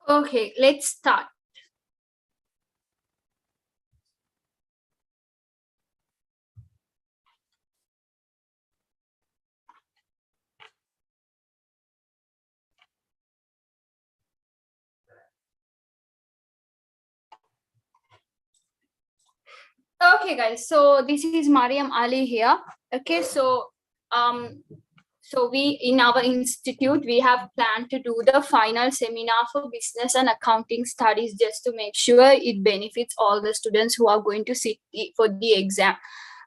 Okay, let's start. Okay, guys. So this is Maryam Ali here. Okay, um, so we in our institute we have planned to do the final seminar for business and accounting studies just to make sure it benefits all the students who are going to sit for the exam.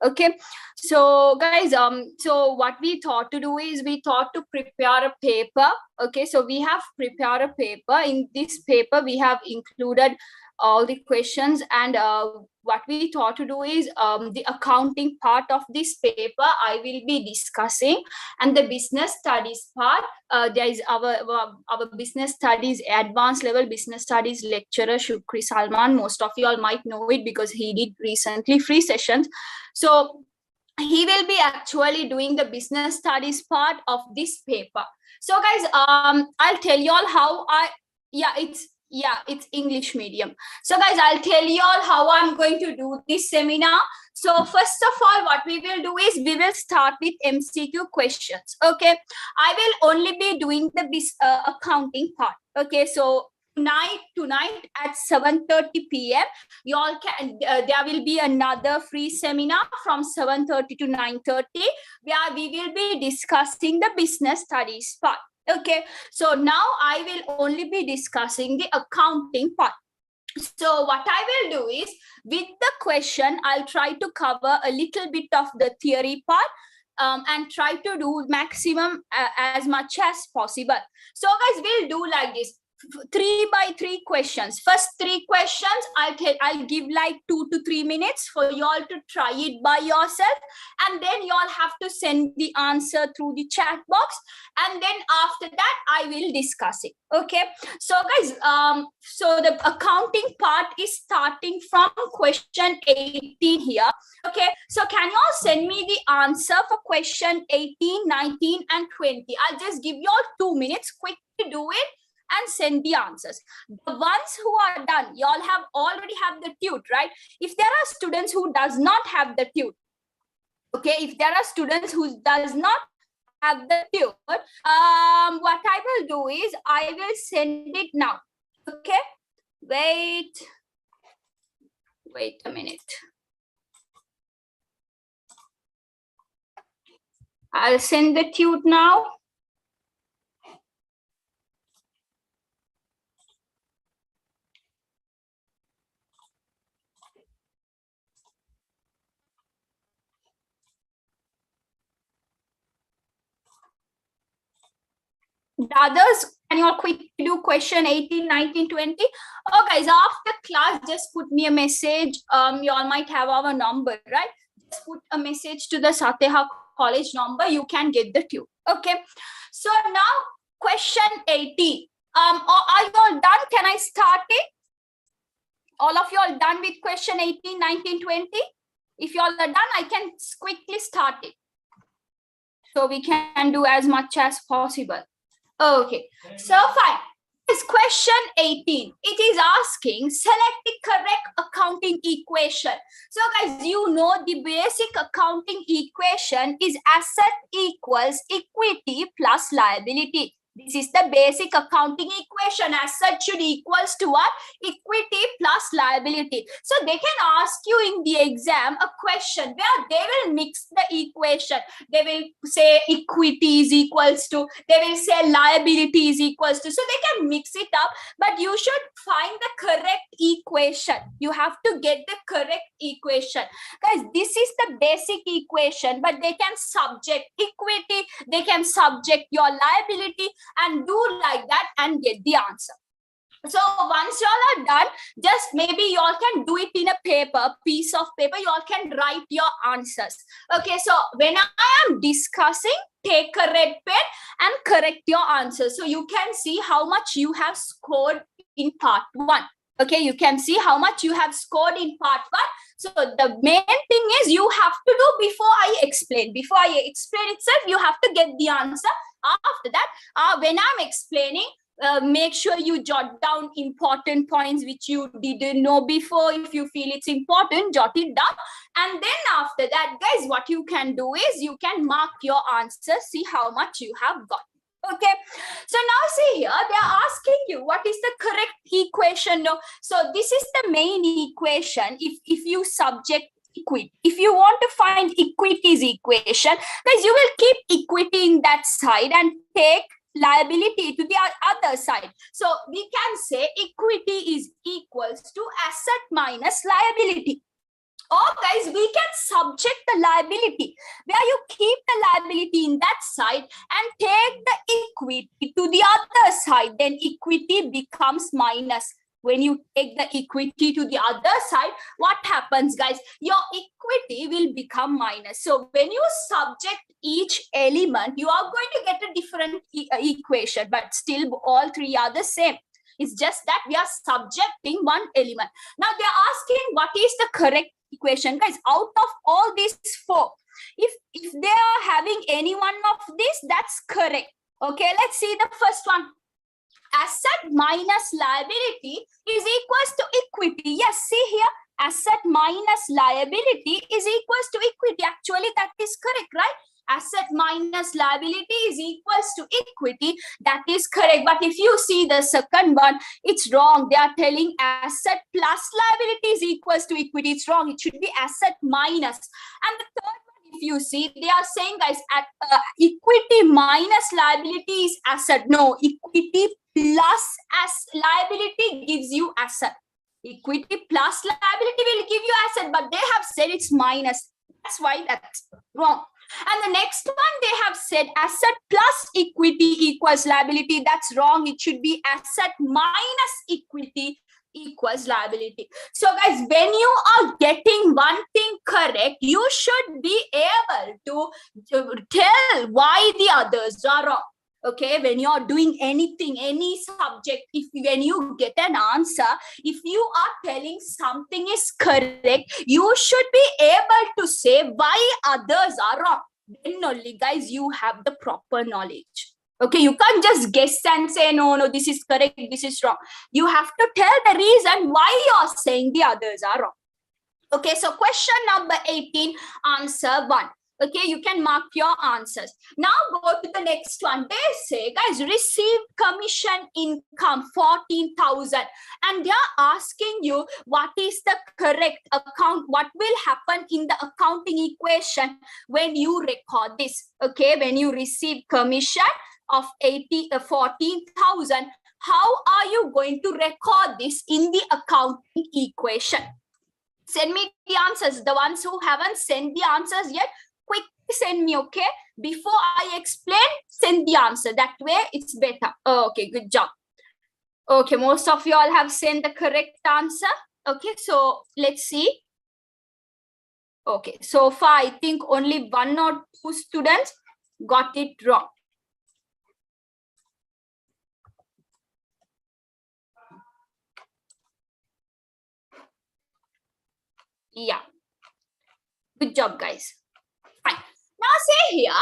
Okay, so guys, so what we thought to do is we thought to prepare a paper. Okay, so we have prepared a paper. In this paper we have included all the questions, and what we thought to do is the accounting part of this paper I will be discussing, and the business studies part, there is our business studies advanced level business studies lecturer Shukri Salman. Most of you all might know it because he did recently free sessions. So he will be actually doing the business studies part of this paper. So guys, I'll tell you all how it's English medium. So guys, I'll tell you all how I'm going to do this seminar. So first of all, what we will do is we will start with MCQ questions. Okay, I will only be doing the accounting part. Okay, so tonight at 7:30 p.m. you all can there will be another free seminar from 7:30 to 9:30 where we will be discussing the business studies part. Okay, so now I will only be discussing the accounting part. So what I will do is, with the question, I'll try to cover a little bit of the theory part, and try to do maximum as much as possible. So guys, we'll do like this. 3 by 3 questions. First 3 questions, I'll give like 2 to 3 minutes for y'all to try it by yourself, and then y'all have to send the answer through the chat box, and then after that I will discuss it. Okay, so guys, so the accounting part is starting from question 18 here. Okay, so can you all send me the answer for question 18, 19 and 20? I'll just give you all 2 minutes, quick to do it and send the answers. The ones who are done, you all have already have the TUTE, right? If there are students who does not have the TUTE, okay, if there are students who does not have the TUTE, what I will do is I will send it now. Okay, wait a minute. I'll send the TUTE now. The others, can you all quickly do question 18, 19, 20? Oh, guys, after class, just put me a message. You all might have our number, right? Just put a message to the Sateha College number. You can get the TUTE. Okay. So now, question 18. Are you all done? Can I start it? All of you all done with question 18, 19, 20? If you all are done, I can quickly start it. So we can do as much as possible. Okay, so fine. This question 18, it is asking select the correct accounting equation. So guys, you know the basic accounting equation is asset equals equity plus liability. This is the basic accounting equation. Asset should equals to what? Equity plus liability. So they can ask you in the exam a question where they will mix the equation. They will say equity is equals to, they will say liability is equals to. So they can mix it up, but you should find the correct equation. You have to get the correct equation. Guys, this is the basic equation, but they can subject equity, they can subject your liability, and do like that and get the answer. So once y'all are done, just maybe y'all can do it in a paper, piece of paper. Y'all can write your answers. Okay, so when I am discussing, take a red pen and correct your answers. So you can see how much you have scored in part 1. Okay, you can see how much you have scored in part 1. So the main thing is you have to do before I explain. Before I explain itself, you have to get the answer. After that, when I'm explaining, Make sure you jot down important points which you didn't know before. If you feel it's important, jot it down. And then after that, guys, what you can do is you can mark your answer, see how much you have got. Okay, so now see here, they're asking you what is the correct equation. No, so this is the main equation. If you subject equity, if you want to find equity's equation, guys, you will keep equity in that side and take liability to the other side. So we can say equity is equals to asset minus liability. Or guys, we can subject the liability where you keep the liability in that side and take the equity to the other side. Then equity becomes minus. When you take the equity to the other side, what happens, guys? Your equity will become minus. So when you subject each element, you are going to get a different equation, but still all three are the same. It's just that we are subjecting one element. Now they're asking what is the correct equation, guys. Out of all these four, if they are having any one of this, that's correct. Okay, let's see the first one. Asset minus liability is equals to equity. Yes, see here, asset minus liability is equals to equity. Actually, that is correct, right? Asset minus liability is equals to equity. That is correct. But if you see the second one, it's wrong. They are telling asset plus liability is equals to equity. It's wrong. It should be asset minus. And the third one, if you see, they are saying, guys, at equity minus liability is asset. No, equity plus as liability gives you asset. Equity plus liability will give you asset, but they have said it's minus. That's why that's wrong. And the next one, they have said asset plus equity equals liability. That's wrong. It should be asset minus equity equals liability. So guys, when you are getting one thing correct, you should be able to tell why the others are wrong. Okay, when you're doing anything, any subject, when you get an answer, if you are telling something is correct, you should be able to say why others are wrong. Then only, guys, you have the proper knowledge. Okay, you can't just guess and say, no, this is correct, this is wrong. You have to tell the reason why you're saying the others are wrong. Okay, so question number 18, answer 1. Okay, you can mark your answers. Now go to the next one. They say, guys, received commission income 14,000, and they are asking you what is the correct account, what will happen in the accounting equation when you record this. Okay, when you receive commission of 14,000, how are you going to record this in the accounting equation? Send me the answers. The ones who haven't sent the answers yet, quickly send me, okay? Before I explain, send the answer. That way it's better. Oh, okay, good job. Okay, most of you all have sent the correct answer. Okay, so let's see. Okay, so far I think only 1 or 2 students got it wrong. Yeah, good job, guys. Fine. Now say here,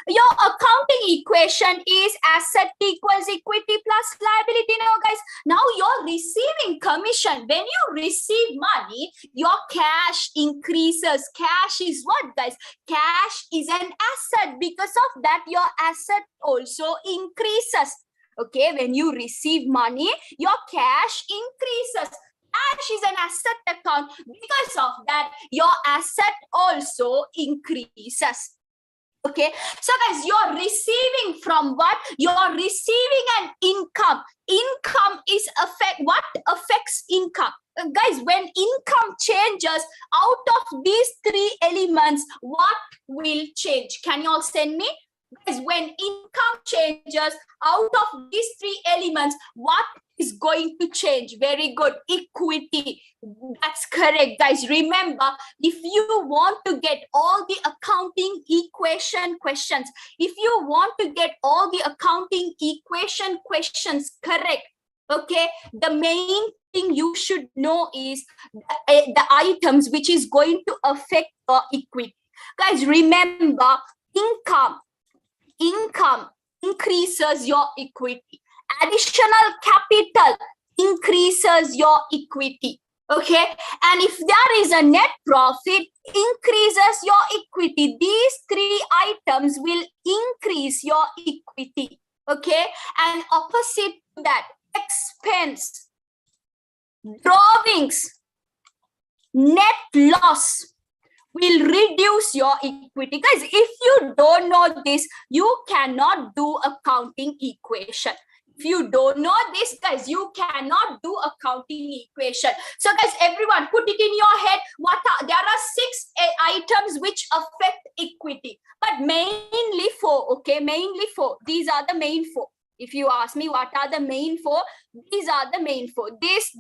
your accounting equation is asset equals equity plus liability. Now, guys, now you're receiving commission. When you receive money, your cash increases. Cash is what, guys? Cash is an asset. Because of that, your asset also increases. Okay, when you receive money, your cash increases. Cash is an asset account. Because of that, your asset also increases. Okay, so guys, you're receiving from what? You're receiving an income. Income is what affects income? Guys, when income changes, out of these 3 elements, what will change? Can you all send me? Guys, when income changes, out of these 3 elements, what is going to change? Very good. Equity. That's correct, guys. Remember, if you want to get all the accounting equation questions, if you want to get all the accounting equation questions correct, okay, the main thing you should know is the items which is going to affect your equity. Guys, remember, income increases your equity. Additional capital increases your equity. Okay, and if there is a net profit, increases your equity. These three items will increase your equity. Okay, and opposite to that, expense, drawings, net loss will reduce your equity. Guys, if you don't know this, you cannot do accounting equation. If you don't know this, guys, you cannot do accounting equation. So guys, everyone put it in your head. There are 6 items which affect equity, but mainly 4. Okay, mainly 4. These are the main 4. If you ask me what are the main 4, these are the main 4. This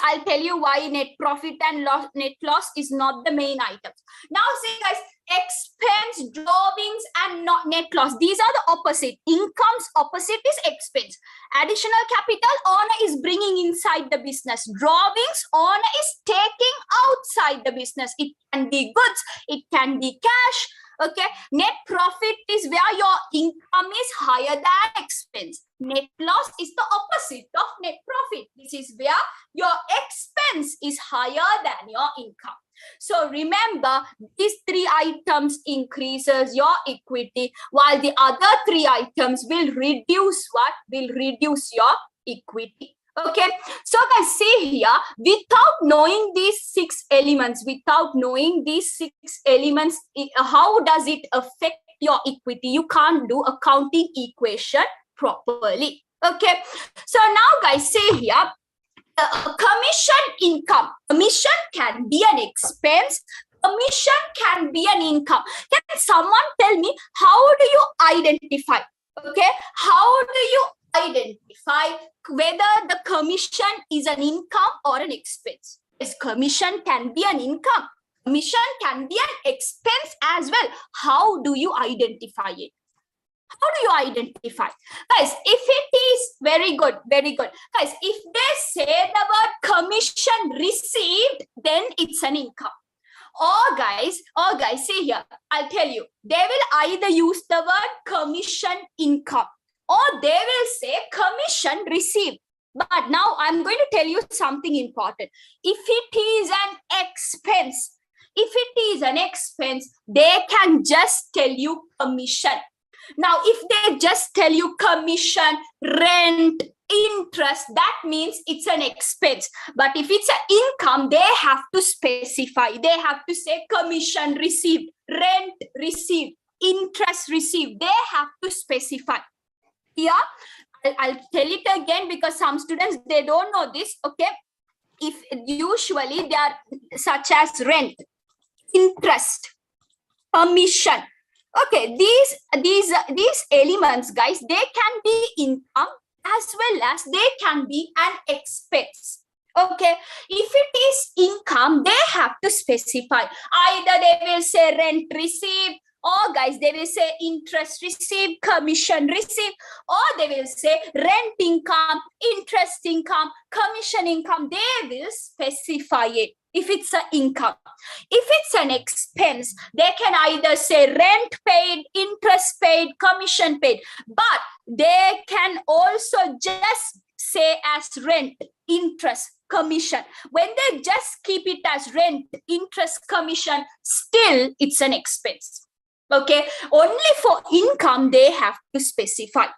I'll tell you why net profit and net loss is not the main items. Now see guys, expense, drawings, and not net loss. These are the opposite. Income's opposite is expense. Additional capital, owner is bringing inside the business. Drawings, owner is taking outside the business. It can be goods, it can be cash. Okay, net profit is where your income is higher than expense. Net loss is the opposite of net profit. This is where your expense is higher than your income. So remember, these 3 items increases your equity, while the other 3 items will reduce what? Will reduce your equity. Okay, so guys, see here, without knowing these 6 elements, how does it affect your equity? You can't do accounting equation properly. Okay, so now guys, see here, commission income. Commission can be an expense. Commission can be an income. Can someone tell me, how do you identify? Okay, how do you identify whether the commission is an income or an expense? Yes, commission can be an income. Commission can be an expense as well. How do you identify it? How do you identify? Guys, if it is very good. Guys, if they say the word commission received, then it's an income. Or guys, see here, I'll tell you, they will either use the word commission income, or they will say commission received. But now I'm going to tell you something important. If it is an expense, they can just tell you commission. Now, if they just tell you commission, rent, interest, that means it's an expense. But if it's an income, they have to specify. They have to say commission received, rent received, interest received. They have to specify. Here, I'll tell it again because some students, they don't know this. Okay, if usually they are such as rent, interest, commission. Okay, these elements, guys, they can be income as well as they can be an expense. Okay, if it is income, they have to specify. Either they will say rent received, or guys, they will say interest received, commission received, or they will say rent income, interest income, commission income. They will specify it. If it's an income, if it's an expense, they can either say rent paid, interest paid, commission paid, but they can also just say as rent, interest, commission. When they just keep it as rent, interest, commission, still it's an expense. Okay, only for income they have to specify.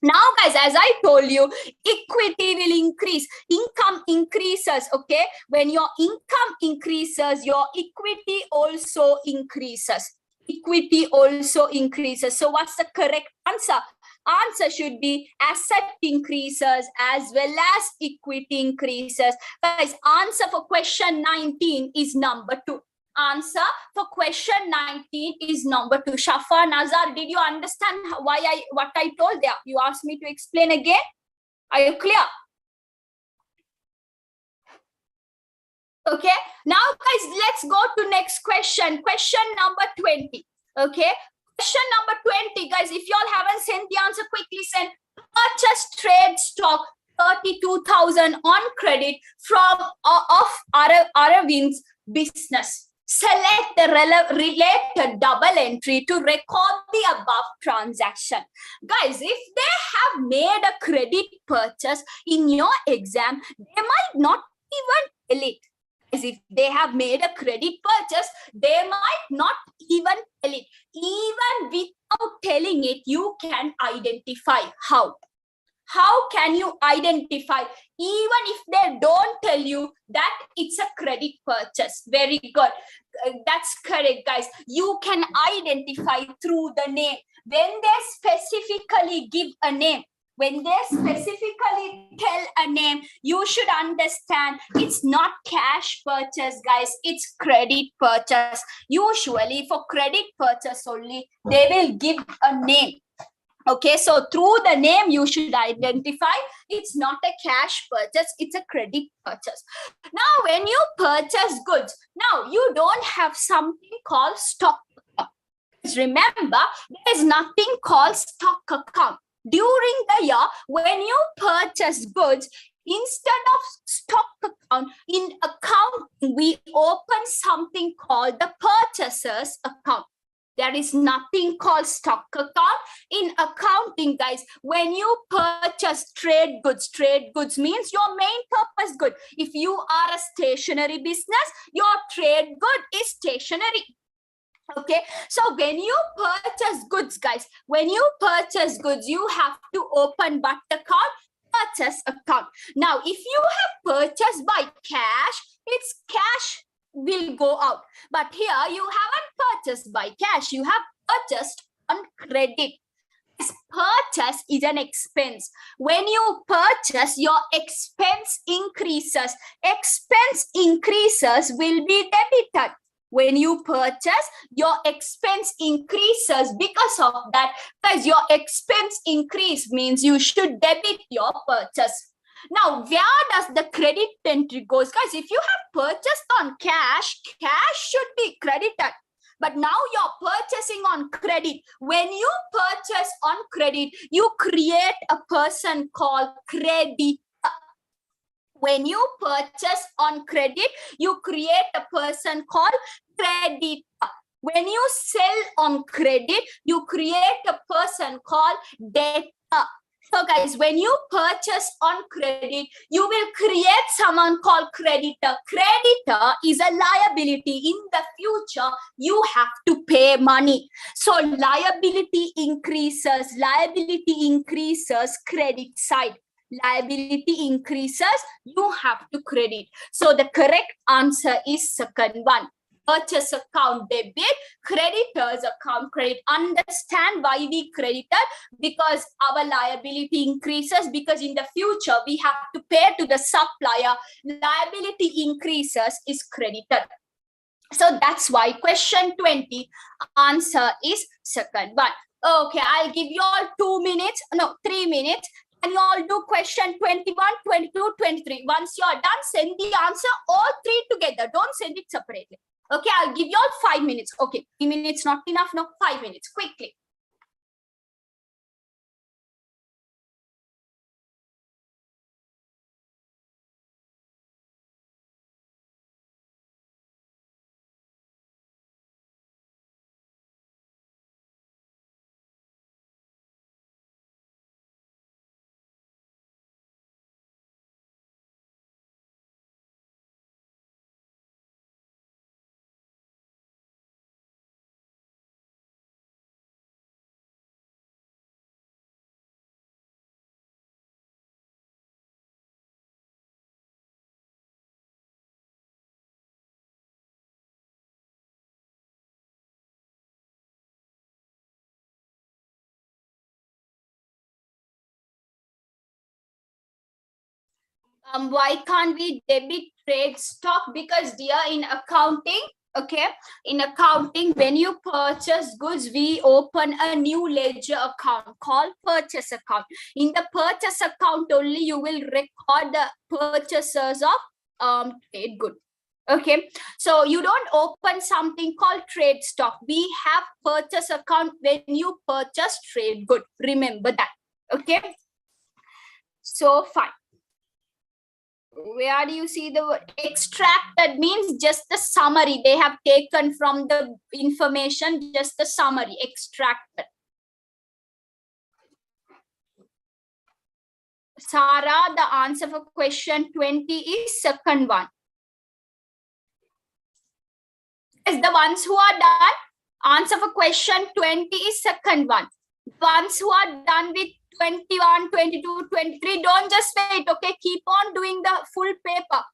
Now, guys, as I told you, equity will increase. Income increases, okay? When your income increases, your equity also increases. Equity also increases. So what's the correct answer? Answer should be asset increases as well as equity increases. Guys, answer for question 19 is number 2. Answer for question 19 is number 2. Shafa, Nazar, did you understand what I told there? You asked me to explain again. Are you clear? Okay. Now, guys, let's go to next question. Question number 20. Okay. Question number 20, guys. If y'all haven't sent the answer, quickly send. Purchase trade stock 32,000 on credit from of Aravin's business. Select the related double entry to record the above transaction. Guys, if they have made a credit purchase in your exam, they might not even tell it. Guys, if they have made a credit purchase, they might not even tell it. Even without telling it, you can identify. How can you identify, even if they don't tell you that it's a credit purchase? Very good. That's correct, guys. You can identify through the name. When they specifically give a name, when they specifically tell a name, you should understand it's not cash purchase, guys. It's credit purchase. Usually for credit purchase only, they will give a name. Okay, so through the name, you should identify it's not a cash purchase, it's a credit purchase. Now, when you purchase goods, now you don't have something called stock account. Remember, there is nothing called stock account. During the year, when you purchase goods, instead of stock account, in accounting, we open something called the purchaser's account. There is nothing called stock account. In accounting, guys, when you purchase trade goods means your main purpose good. If you are a stationery business, your trade good is stationery. Okay, so when you purchase goods, guys, when you purchase goods, you have to open what account? Purchase account. Now, if you have purchased by cash, it's cash will go out. But here you haven't purchased by cash, you have purchased on credit. This purchase is an expense. When you purchase, your expense increases. Expense increases will be debited. When you purchase, your expense increases. Because of that, guys, your expense increase means you should debit your purchase. Now, where does the credit entry goes? Guys, if you have purchased on cash, cash should be credited. But now you're purchasing on credit. When you purchase on credit, you create a person called creditor. When you purchase on credit, you create a person called creditor. When you sell on credit, you create a person called debtor. So guys, when you purchase on credit, you will create someone called creditor. Creditor is a liability. In the future, you have to pay money. So liability increases, credit side. Liability increases, you have to credit. So the correct answer is second one. Purchase account debit, creditors account credit. Understand why we credited? Because our liability increases, because in the future we have to pay to the supplier. Liability increases is credited. So that's why question 20 answer is second one. Okay, I'll give you all 2 minutes, no, 3 minutes. And you all do question 21, 22, 23. Once you are done, send the answer all three together. Don't send it separately. Okay, I'll give you all 5 minutes. Okay, 3 minutes not enough. No, 5 minutes. Quickly. Why can't we debit trade stock? Because dear, in accounting, okay, in accounting, when you purchase goods, we open a new ledger account called purchase account. In the purchase account only, you will record the purchasers of trade good. Okay, so you don't open something called trade stock. We have purchase account when you purchase trade good. Remember that. Okay, so fine. Where do you see the word extract? That means just the summary. They have taken from the information, just the summary, extracted. Sarah, the answer for question 20 is second one. Is the ones who are done, answer for question 20 is second one. Ones who are done with 21, 22, 23, don't just wait, okay? Keep on doing the full paper,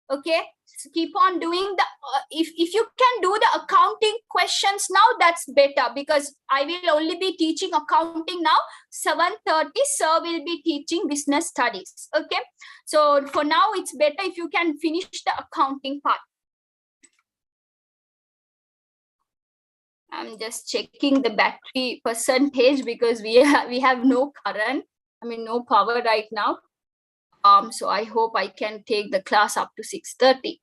okay? So keep on doing the, if you can do the accounting questions now, that's better, because I will only be teaching accounting now. 7:30, sir will be teaching business studies, okay? So for now, it's better if you can finish the accounting part. I'm just checking the battery percentage because we have no current, no power right now. So I hope I can take the class up to 6:30.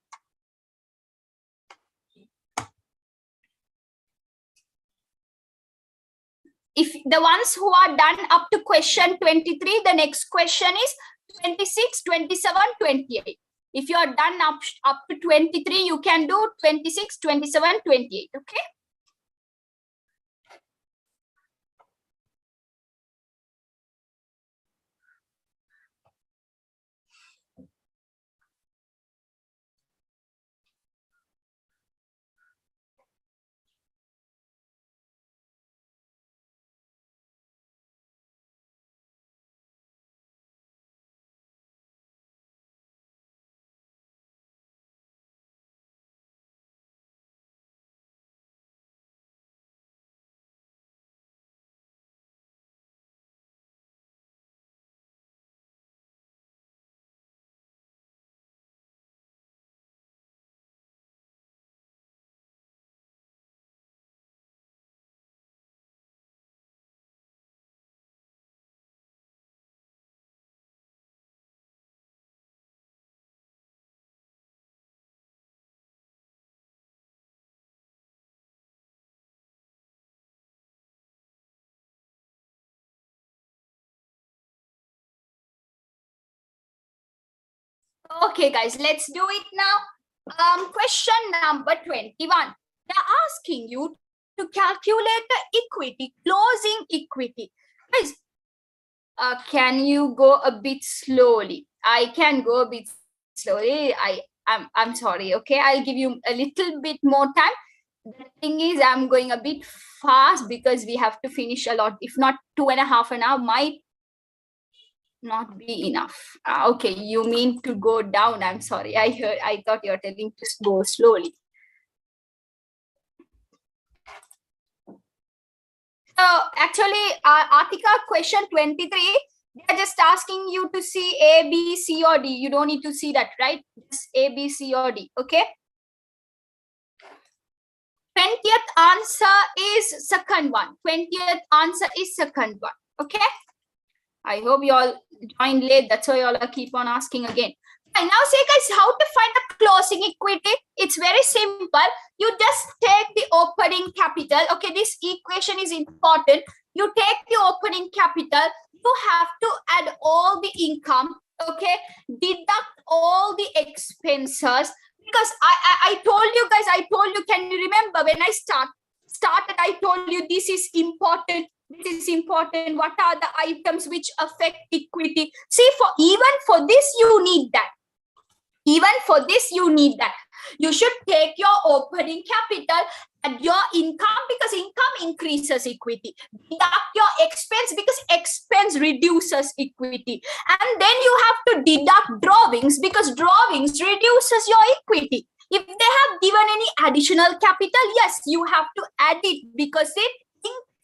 If the ones who are done up to question 23, the next question is 26, 27, 28. If you are done up to 23, you can do 26, 27, 28, okay? Okay, guys, let's do it now. Question number 21. They're asking you to calculate the equity, closing equity. Guys, can you go a bit slowly? I can go a bit slowly. I'm sorry, okay? I'll give you a little bit more time. The thing is, I'm going a bit fast because we have to finish a lot. If not 2.5 an hour, might not be enough. Okay, you mean to go down. I'm sorry. I thought you're telling to go slowly. So actually, article question 23, they're just asking you to see A, B, C, or D. You don't need to see that, right? Just A, B, C, or D. Okay. 20th answer is second one. 20th answer is second one. Okay. I hope you all joined late. That's why you all are keep on asking again. And now say, guys, how to find the closing equity? It's very simple. You just take the opening capital. Okay, this equation is important. You take the opening capital. You have to add all the income. Okay, deduct all the expenses. Because I told you guys, can you remember when I started, I told you this is important. This is important. What are the items which affect equity? See, even for this, you need that. Even for this, you need that. You should take your opening capital and your income, because income increases equity. Deduct your expense because expense reduces equity. And then you have to deduct drawings because drawings reduces your equity. If they have given any additional capital, yes, you have to add it because it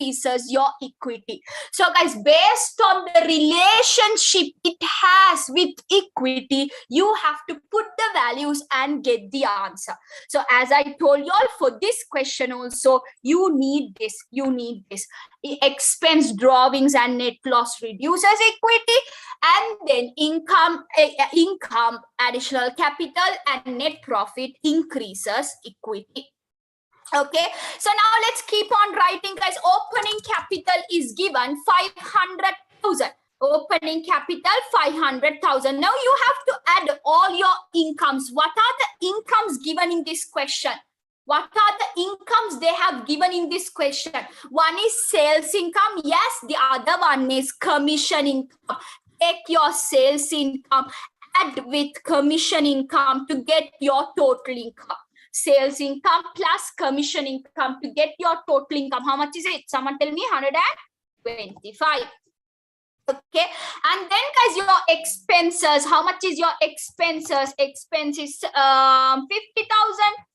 increases your equity. So guys, based on the relationship it has with equity, you have to put the values and get the answer. So as I told you all, for this question also, you need this. Expense drawings and net loss reduces equity, and then income, additional capital, and net profit increases equity. Okay, so now let's keep on writing, guys. Opening capital is given 500,000. Opening capital 500,000. Now you have to add all your incomes. What are the incomes given in this question? What are the incomes they have given in this question? One is sales income. Yes, the other one is commission income. Take your sales income, add with commission income to get your total income. Sales income plus commission income to get your total income. How much is it? Someone tell me. 125. Okay, and then guys, your expenses. How much is your expenses? Expense is 50,000.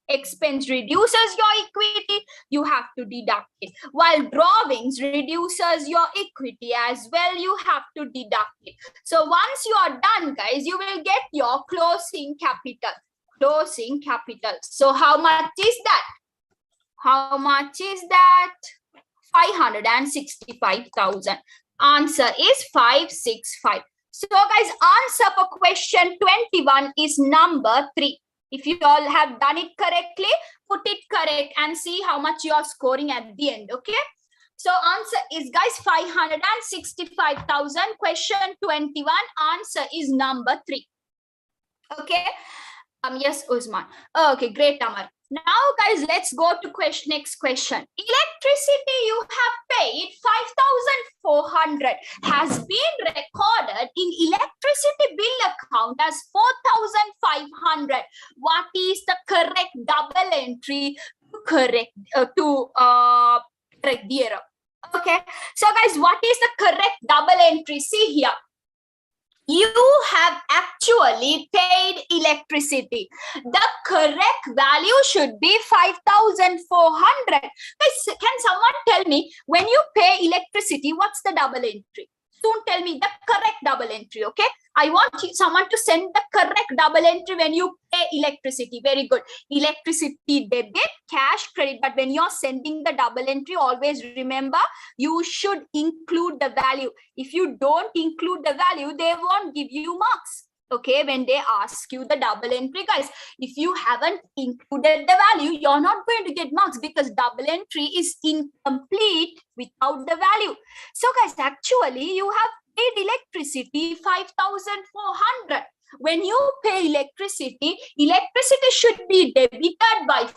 Expense reduces your equity. You have to deduct it. While drawings reduces your equity as well, you have to deduct it. So once you are done, guys, you will get your closing capital. Closing capital. So how much is that? How much is that? 565,000. Answer is 565. So guys, answer for question 21 is number 3. If you all have done it correctly, put it correct and see how much you are scoring at the end. Okay. So answer is, guys, 565,000. Question 21. Answer is number 3. Okay. Yes, Usman. Okay, great, Amar. Now, guys, let's go to next question. Electricity you have paid 5,400 has been recorded in electricity bill account as 4,500. What is the correct double entry to correct the error? Okay. So, guys, what is the correct double entry? See here. You have actually paid electricity. The correct value should be 5,400. Can someone tell me, when you pay electricity, what's the double entry? Soon tell me the correct double entry, okay? I want someone to send the correct double entry when you pay electricity. Very good. Electricity debit, cash credit. But when you're sending the double entry, always remember, you should include the value. If you don't include the value, they won't give you marks. Okay, when they ask you the double entry, guys, if you haven't included the value, you're not going to get marks because double entry is incomplete without the value. So, guys, actually, you have paid electricity 5,400. When you pay electricity should be debited by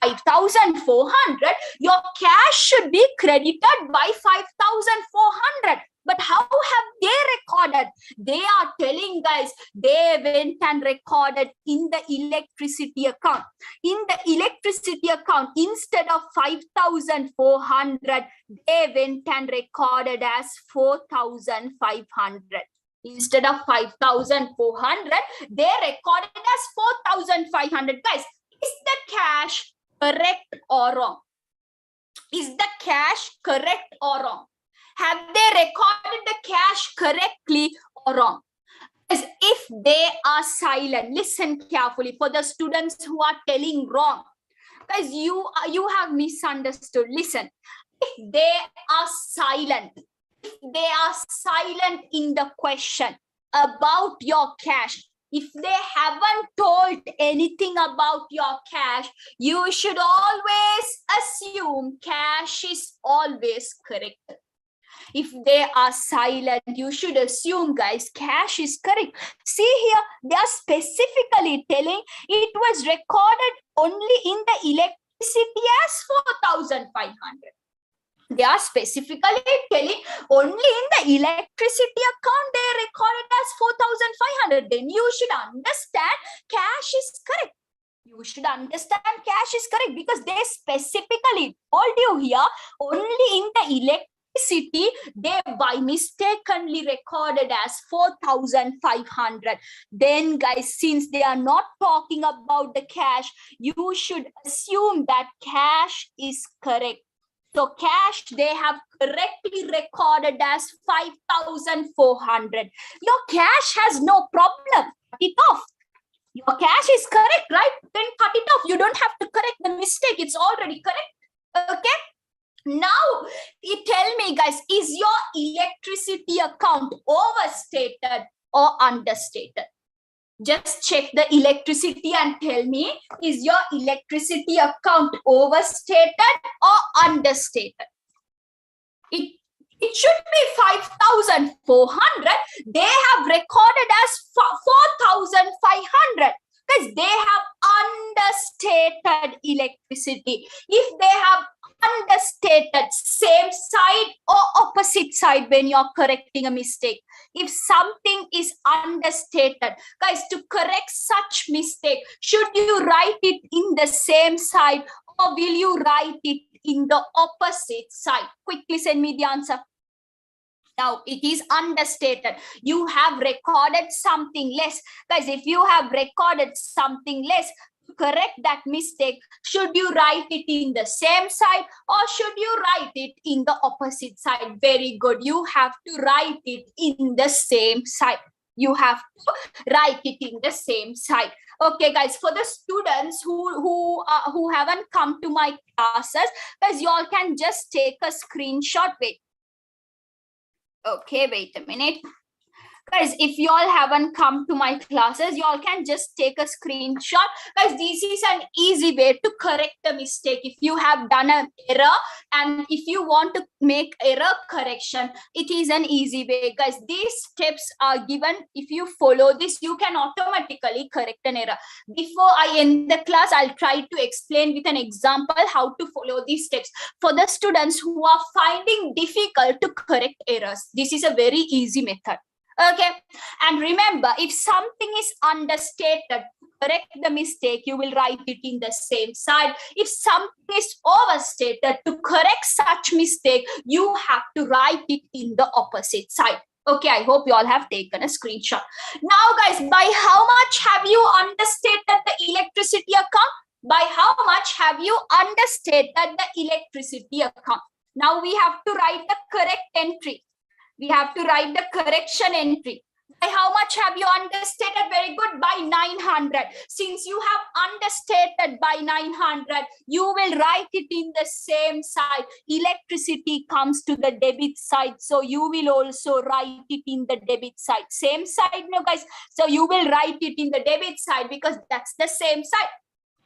5,400. Your cash should be credited by 5,400. But how have they recorded? They are telling, guys, they went and recorded in the electricity account. In the electricity account, instead of 5,400, they went and recorded as 4,500. Instead of 5,400, they recorded as 4,500. Guys, is the cash correct or wrong? Is the cash correct or wrong? Have they recorded the cash correctly or wrong? As if they are silent, listen carefully for the students who are telling wrong. Guys, you have misunderstood. Listen, if they are silent, in the question about your cash, if they haven't told anything about your cash, you should always assume cash is always correct. If they are silent, you should assume, guys, cash is correct. See here, they are specifically telling it was recorded only in the electricity as 4,500. They are specifically telling only in the electricity account they recorded as 4,500. Then you should understand cash is correct. You should understand cash is correct because they specifically told you here only in the electricity they by mistakenly recorded as 4,500. Then, guys, since they are not talking about the cash, you should assume that cash is correct. So cash they have correctly recorded as 5,400. Your cash has no problem. Cut it off. Your cash is correct, right? Then cut it off. You don't have to correct the mistake. It's already correct. Okay. Now, tell me, guys, is your electricity account overstated or understated? Just check the electricity and tell me, is your electricity account overstated or understated? It should be 5,400. They have recorded as 4,500 because they have understated electricity. If they have understated, same side or opposite side when you're correcting a mistake. If something is understated, guys, to correct such mistake, should you write it in the same side or will you write it in the opposite side? Quickly send me the answer. Now it is understated. You have recorded something less. Guys, if you have recorded something less, to correct that mistake, should you write it in the same side or should you write it in the opposite side? Very good. You have to write it in the same side. You have to write it in the same side. Okay, guys, for the students who haven't come to my classes, guys, you all can just take a screenshot. Wait. Okay, wait a minute. Guys, if you all haven't come to my classes, you all can just take a screenshot. Guys, this is an easy way to correct the mistake. If you have done an error and if you want to make error correction, it is an easy way. Guys, these steps are given. If you follow this, you can automatically correct an error. Before I end the class, I'll try to explain with an example how to follow these steps. For the students who are finding difficult to correct errors, this is a very easy method. Okay, and remember, if something is understated, to correct the mistake, you will write it in the same side. If something is overstated, to correct such mistake, you have to write it in the opposite side. Okay, I hope you all have taken a screenshot. Now, guys, by how much have you understated the electricity account? By how much have you understated the electricity account? Now we have to write the correct entry. We have to write the correction entry. By how much have you understated? Very good. By 900. Since you have understated by 900, you will write it in the same side. Electricity comes to the debit side. So you will also write it in the debit side. Same side, no, guys. So you will write it in the debit side because that's the same side.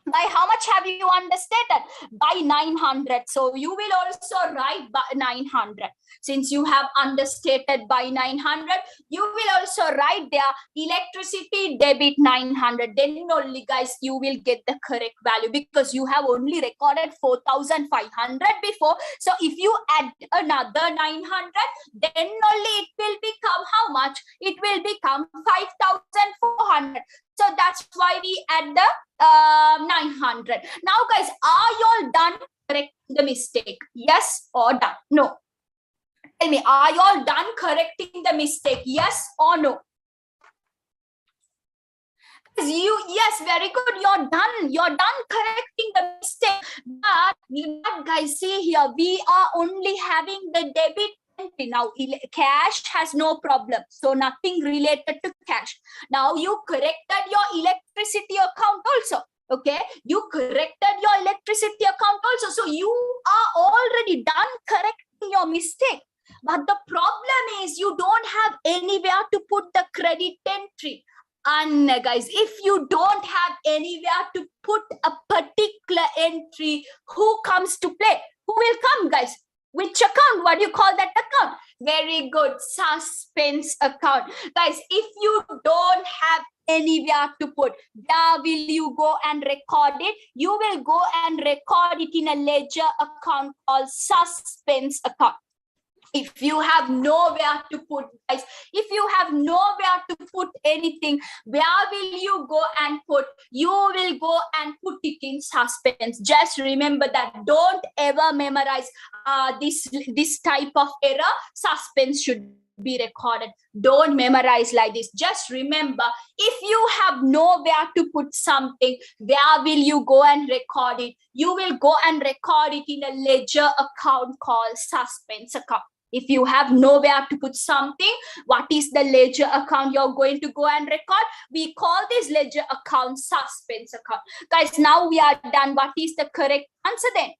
By how much have you understated? By 900. So you will also write by 900. Since you have understated by 900, you will also write there electricity debit 900. Then only, guys, you will get the correct value because you have only recorded 4,500 before. So if you add another 900, then only it will become how much? It will become 5,400. So that's why we add the 900. Now, guys, are you all done correcting the mistake? Yes or done? No. Tell me, are you all done correcting the mistake? Yes or no? Yes, very good. You're done. You're done correcting the mistake. But guys, see here, we are only having the debit entry. Now, cash has no problem. So nothing related to cash. Now, you corrected your electricity account also. Okay, you corrected your electricity account also. So you are already done correcting your mistake. But the problem is you don't have anywhere to put the credit entry. And guys, if you don't have anywhere to put a particular entry, who comes to play? Who will come, guys? Which account? What do you call that account? Very good. Suspense account. Guys, if you don't have anywhere to put, where will you go and record it? You will go and record it in a ledger account called suspense account. If you have nowhere to put, guys, if you have nowhere to put anything, where will you go and put? You will go and put it in suspense. Just remember that. Don't ever memorize this type of error. Suspense should be recorded. Don't memorize like this. Just remember, if you have nowhere to put something, where will you go and record it? You will go and record it in a ledger account called suspense account. If you have nowhere to put something, what is the ledger account you're going to go and record? We call this ledger account suspense account. Guys, now we are done. What is the correct answer then?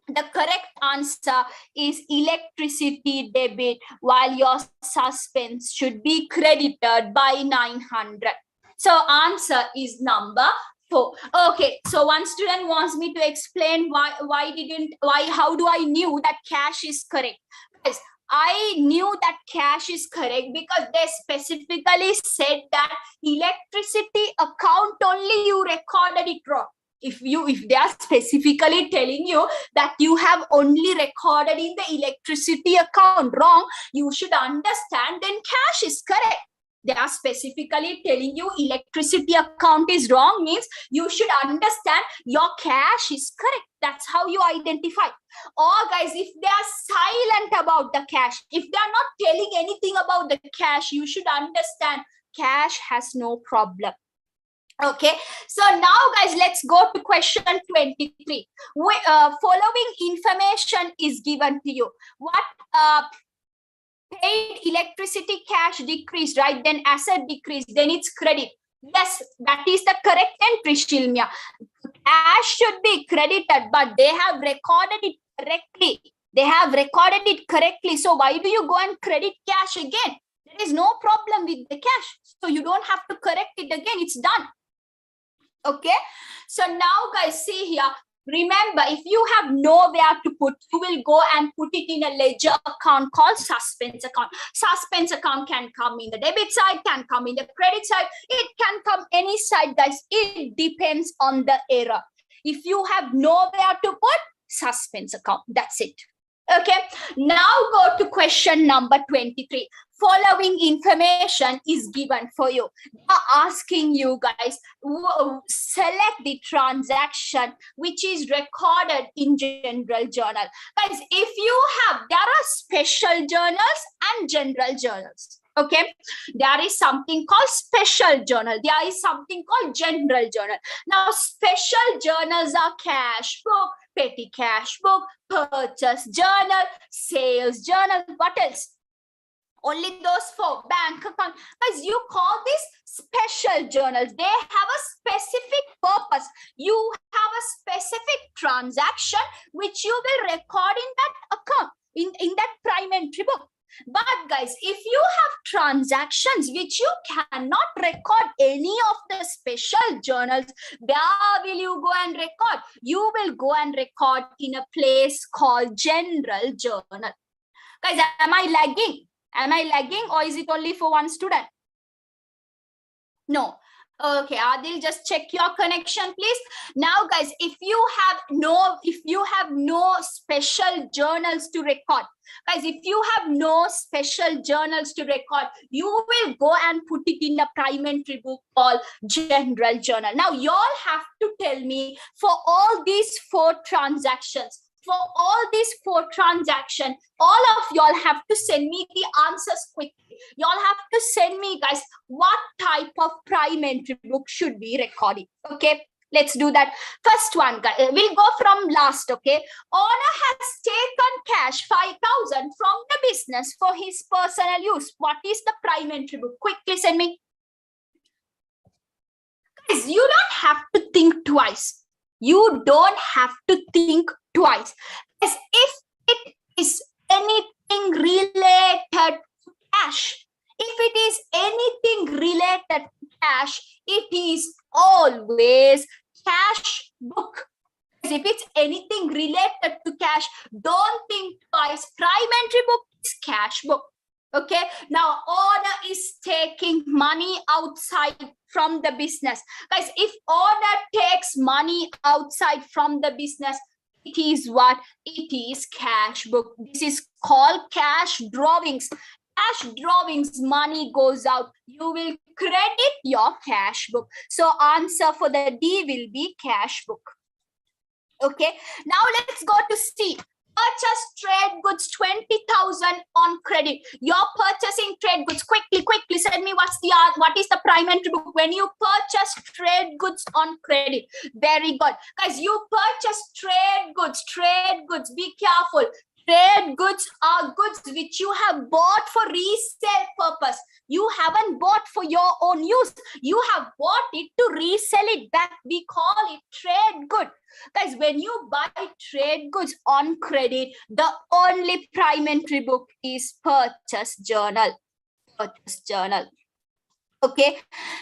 The correct answer is electricity debit, while your suspense should be credited by 900. So answer is number 4. Okay, so one student wants me to explain how do I knew that cash is correct? Guys, I knew that cash is correct because they specifically said that electricity account only you recorded it wrong. If they are specifically telling you that you have only recorded in the electricity account wrong, you should understand then cash is correct. They are specifically telling you electricity account is wrong means you should understand your cash is correct. That's how you identify. Or guys, if they are silent about the cash, if they are not telling anything about the cash, you should understand cash has no problem. Okay, so now guys, let's go to question 23. Following information is given to you. What paid electricity cash decreased, right? Then asset decreased, then it's credit. Yes, that is the correct entry, Shilmia. Cash should be credited, but they have recorded it correctly. They have recorded it correctly. So why do you go and credit cash again? There is no problem with the cash. So you don't have to correct it again. It's done. Okay. So now guys, see here. Remember, if you have nowhere to put, you will go and put it in a ledger account called suspense account. Suspense account can come in the debit side, can come in the credit side. It can come any side, guys. It depends on the error. If you have nowhere to put, suspense account. That's it. Okay. Now go to question number 23. Following information is given for you. They are asking you guys, select the transaction which is recorded in general journal. Guys, if you have, there are special journals and general journals. Okay, there is something called special journal. There is something called general journal. Now, special journals are cash book, petty cash book, purchase journal, sales journal. What else? Only those four. Bank account. Guys, you call this special journals. They have a specific purpose. You have a specific transaction which you will record in that account, in that prime entry book. But guys, if you have transactions which you cannot record any of the special journals, where will you go and record? You will go and record in a place called general journal. Guys, am I lagging? Am I lagging, or is it only for one student? No. Okay, Adil, just check your connection, please. Now, guys, if you have no special journals to record, guys, if you have no special journals to record, you will go and put it in a prime entry book called general journal. Now, you all have to tell me for all these four transactions. For all these four transactions, all of y'all have to send me the answers quickly. Y'all have to send me, guys, what type of prime entry book should be recorded. Okay, let's do that. First one, guys, we'll go from last. Okay, owner has taken cash 5,000 from the business for his personal use. What is the prime entry book? Quickly send me. Guys, you don't have to think twice. You don't have to think twice. As if it is anything related to cash. If it is anything related to cash, it is always cash book. If it's anything related to cash, don't think twice. Prime entry book is cash book. Okay, now owner is taking money outside from the business. Guys, if owner takes money outside from the business, it is what? It is cash book. This is called cash drawings. Cash drawings, money goes out. You will credit your cash book. So answer for the D will be cash book. Okay, now let's go to C. Purchase trade goods 20,000 on credit. You're purchasing trade goods. Quickly send me what is the prime entry book when you purchase trade goods on credit. Very good. Guys, you purchase trade goods. Be careful. Trade goods are goods which you have bought for resale purpose. You haven't bought for your own use. You have bought it to resell it back. We call it trade good. Guys, when you buy trade goods on credit, the only prime entry book is purchase journal. Purchase journal. Okay,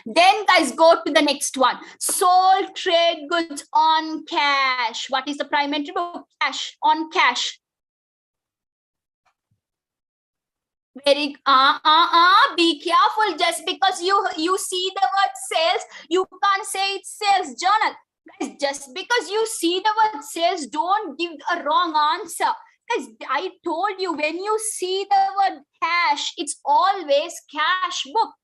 then guys, go to the next one. Sold trade goods on cash. What is the prime entry book? Cash, on cash. Very be careful. Just because you see the word sales, you can't say it's sales journal. Guys, just because you see the word sales, don't give a wrong answer. Guys, I told you, when you see the word cash, it's always cash book.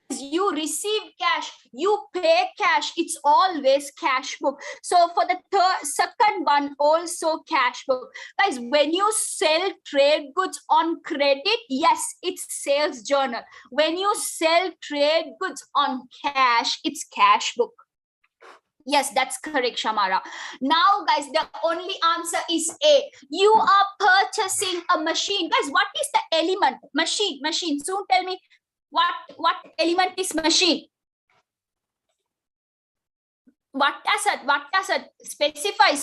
You receive cash, you pay cash, it's always cash book. So for the second one, also cash book. Guys, when you sell trade goods on credit, yes, it's sales journal. When you sell trade goods on cash, it's cash book. Yes, that's correct, Shamara. Now, guys, the only answer is A. You are purchasing a machine. Guys, what is the element? Machine. Soon tell me what element is machine? What asset? Specify.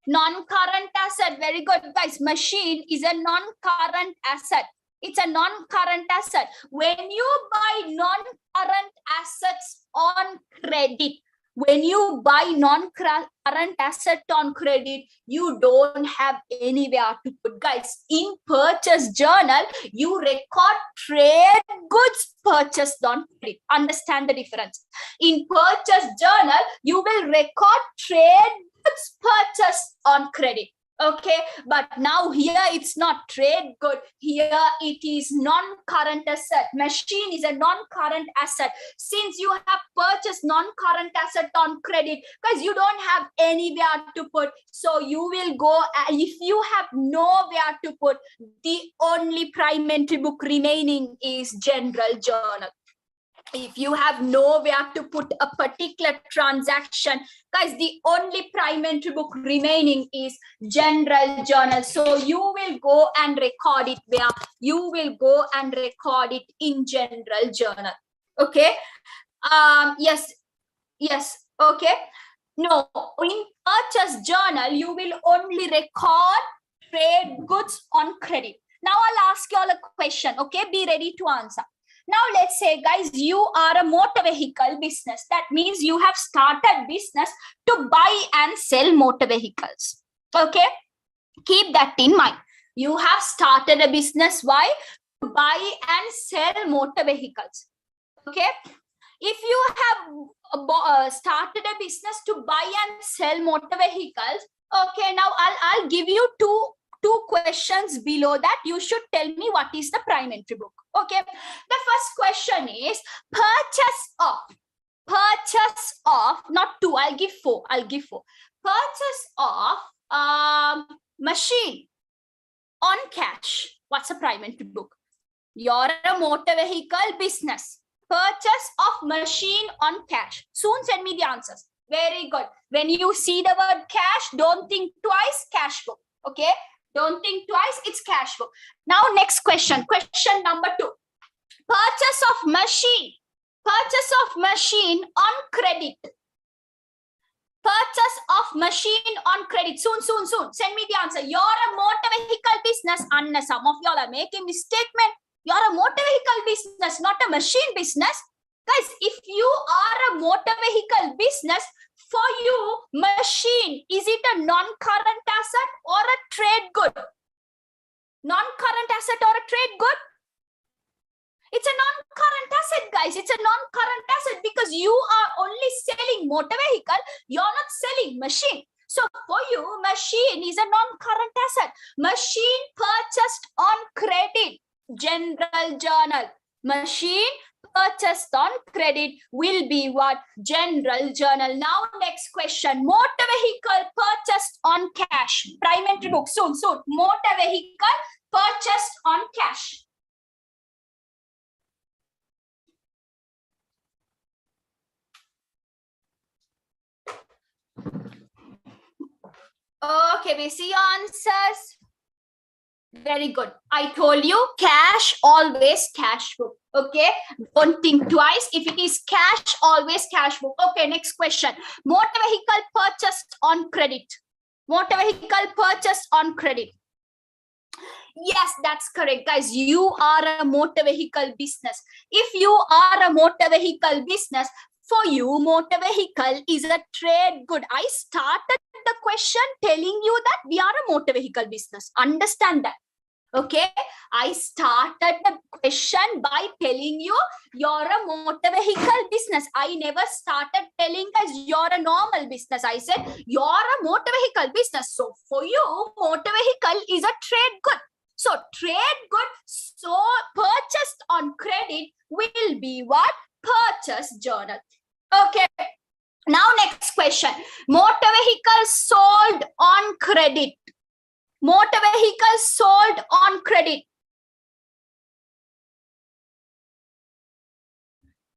Non-current asset. Very good, guys. Machine is a non-current asset. It's a non-current asset. When you buy non-current assets on credit, when you buy non-current asset on credit, you don't have anywhere to put. Guys, in purchase journal, you record trade goods purchased on credit. Understand the difference. In purchase journal, you will record trade goods purchased on credit. Okay, but now here it's not trade good. Here it is non-current asset. Machine is a non-current asset. Since you have purchased non-current asset on credit, because you don't have anywhere to put, so you will go, if you have nowhere to put, the only prime entry book remaining is general journal. If you have nowhere to put a particular transaction, guys, the only prime entry book remaining is general journal. So you will go and record it where? You will go and record it in general journal. Okay. Yes. Okay. No, in purchase journal, you will only record trade goods on credit. Now I'll ask you all a question. Okay, be ready to answer. Now, let's say, guys, you are a motor vehicle business. That means you have started business to buy and sell motor vehicles. Okay, keep that in mind. You have started a business. Why? To buy and sell motor vehicles. Okay, if you have started a business to buy and sell motor vehicles, okay, now I'll give you two questions below that. You should tell me what is the prime entry book. Okay, the first question is purchase of, not two, I'll give four. Purchase of machine on cash. What's a prime entry book? You're a motor vehicle business. Purchase of machine on cash. Soon send me the answers. Very good. When you see the word cash, don't think twice, cash book. Okay, don't think twice, it's cash book. Now, next question. Question number 2. Purchase of machine. Purchase of machine on credit. Purchase of machine on credit. Soon. Send me the answer. You're a motor vehicle business. And some of y'all are making this statement. You're a motor vehicle business, not a machine business. Guys, if you are a motor vehicle business, for you, machine, is it a non-current asset or a trade good? Non-current asset or a trade good? It's a non-current asset, guys. It's a non-current asset because you are only selling motor vehicle. You're not selling machine. So for you, machine is a non-current asset. Machine purchased on credit. General journal. Machine purchased on credit will be what? General journal. Now, next question. Motor vehicle purchased on cash. Prime entry book. Soon. Motor vehicle purchased on cash. Okay, we see answers. Very good. I told you, cash, always cash book. Okay, don't think twice. If it is cash, always cash book. Okay, next question. Motor vehicle purchased on credit. Motor vehicle purchased on credit. Yes, that's correct, guys. You are a motor vehicle business. If you are a motor vehicle business, for you, motor vehicle is a trade good. I started the question telling you that we are a motor vehicle business. Understand that. Okay, I started the question by telling you you're a motor vehicle business. I never started telling us you're a normal business. I said you're a motor vehicle business. So for you, motor vehicle is a trade good. So trade good, so purchased on credit will be what? Purchase journal. Okay. Now next question. Motor vehicle sold on credit. Motor vehicle sold on credit.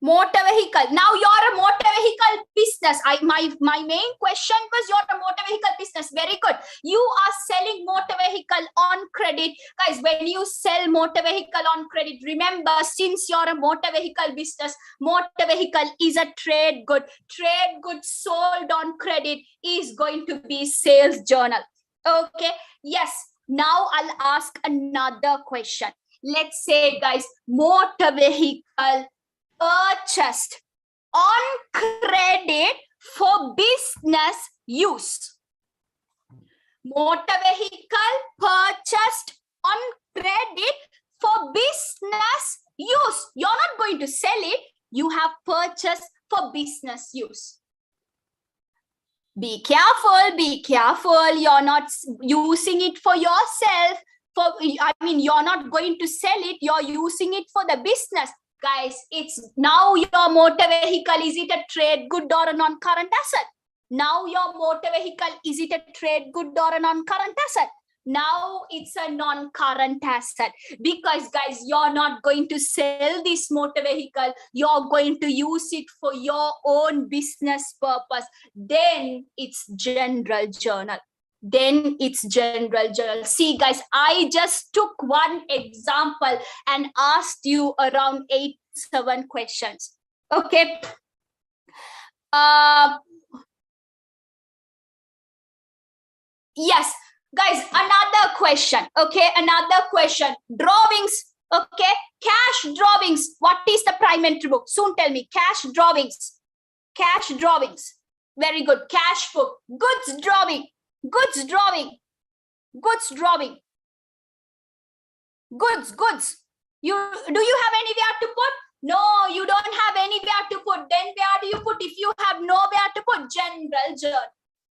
Motor vehicle. Now you're a motor vehicle business. My main question was you're a motor vehicle business. Very good. You are selling motor vehicle on credit. Guys, when you sell motor vehicle on credit, remember, since you're a motor vehicle business, motor vehicle is a trade good. Trade good sold on credit is going to be sales journal. Okay. Yes. Now I'll ask another question. Let's say, guys, motor vehicle purchased on credit for business use. Motor vehicle purchased on credit for business use. You're not going to sell it. You have purchased for business use. Be careful, be careful. You're not using it for yourself. You're not going to sell it. You're using it for the business. Guys, it's now your motor vehicle, is it a trade good or a non-current asset? Now your motor vehicle, is it a trade good or a non-current asset? Now it's a non-current asset, because guys, you're not going to sell this motor vehicle. You're going to use it for your own business purpose. Then it's general journal. Then it's general journal. See, guys, I just took one example and asked you around 8-7 questions. Okay. Yes, guys, another question. Okay, another question. Drawings. Okay, cash drawings. What is the prime entry book? Soon tell me. Cash drawings. Cash drawings. Very good. Cash book. Goods drawing. Goods drawing. Goods drawing. Goods. Do you have anywhere to put? No, you don't have anywhere to put. Then where do you put? If you have nowhere to put, general journal.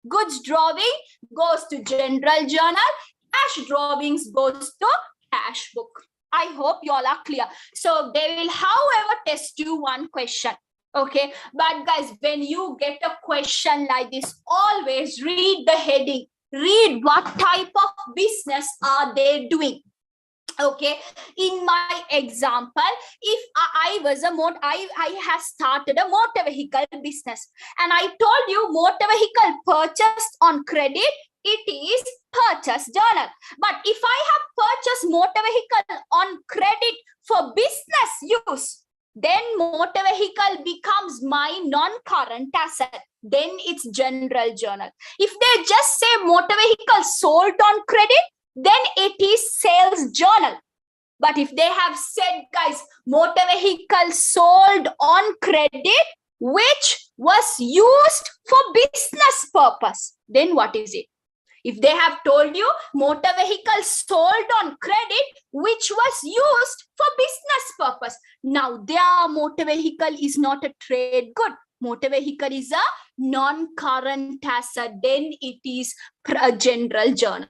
Goods drawing goes to general journal. Cash drawings goes to cash book. I hope you all are clear. So they will, however, test you one question. Okay, but guys, when you get a question like this, always read the heading. Read what type of business are they doing. Okay, in my example, if I was a I have started a motor vehicle business, and I told you motor vehicle purchased on credit, it is purchase journal. But if I have purchased motor vehicle on credit for business use, then motor vehicle becomes my non-current asset. Then it's general journal. If they just say motor vehicle sold on credit, then it is sales journal. But if they have said, guys, motor vehicle sold on credit, which was used for business purpose, then what is it? If they have told you motor vehicle sold on credit, which was used for business purpose, now their motor vehicle is not a trade good. Motor vehicle is a non-current asset. Then it is a general journal.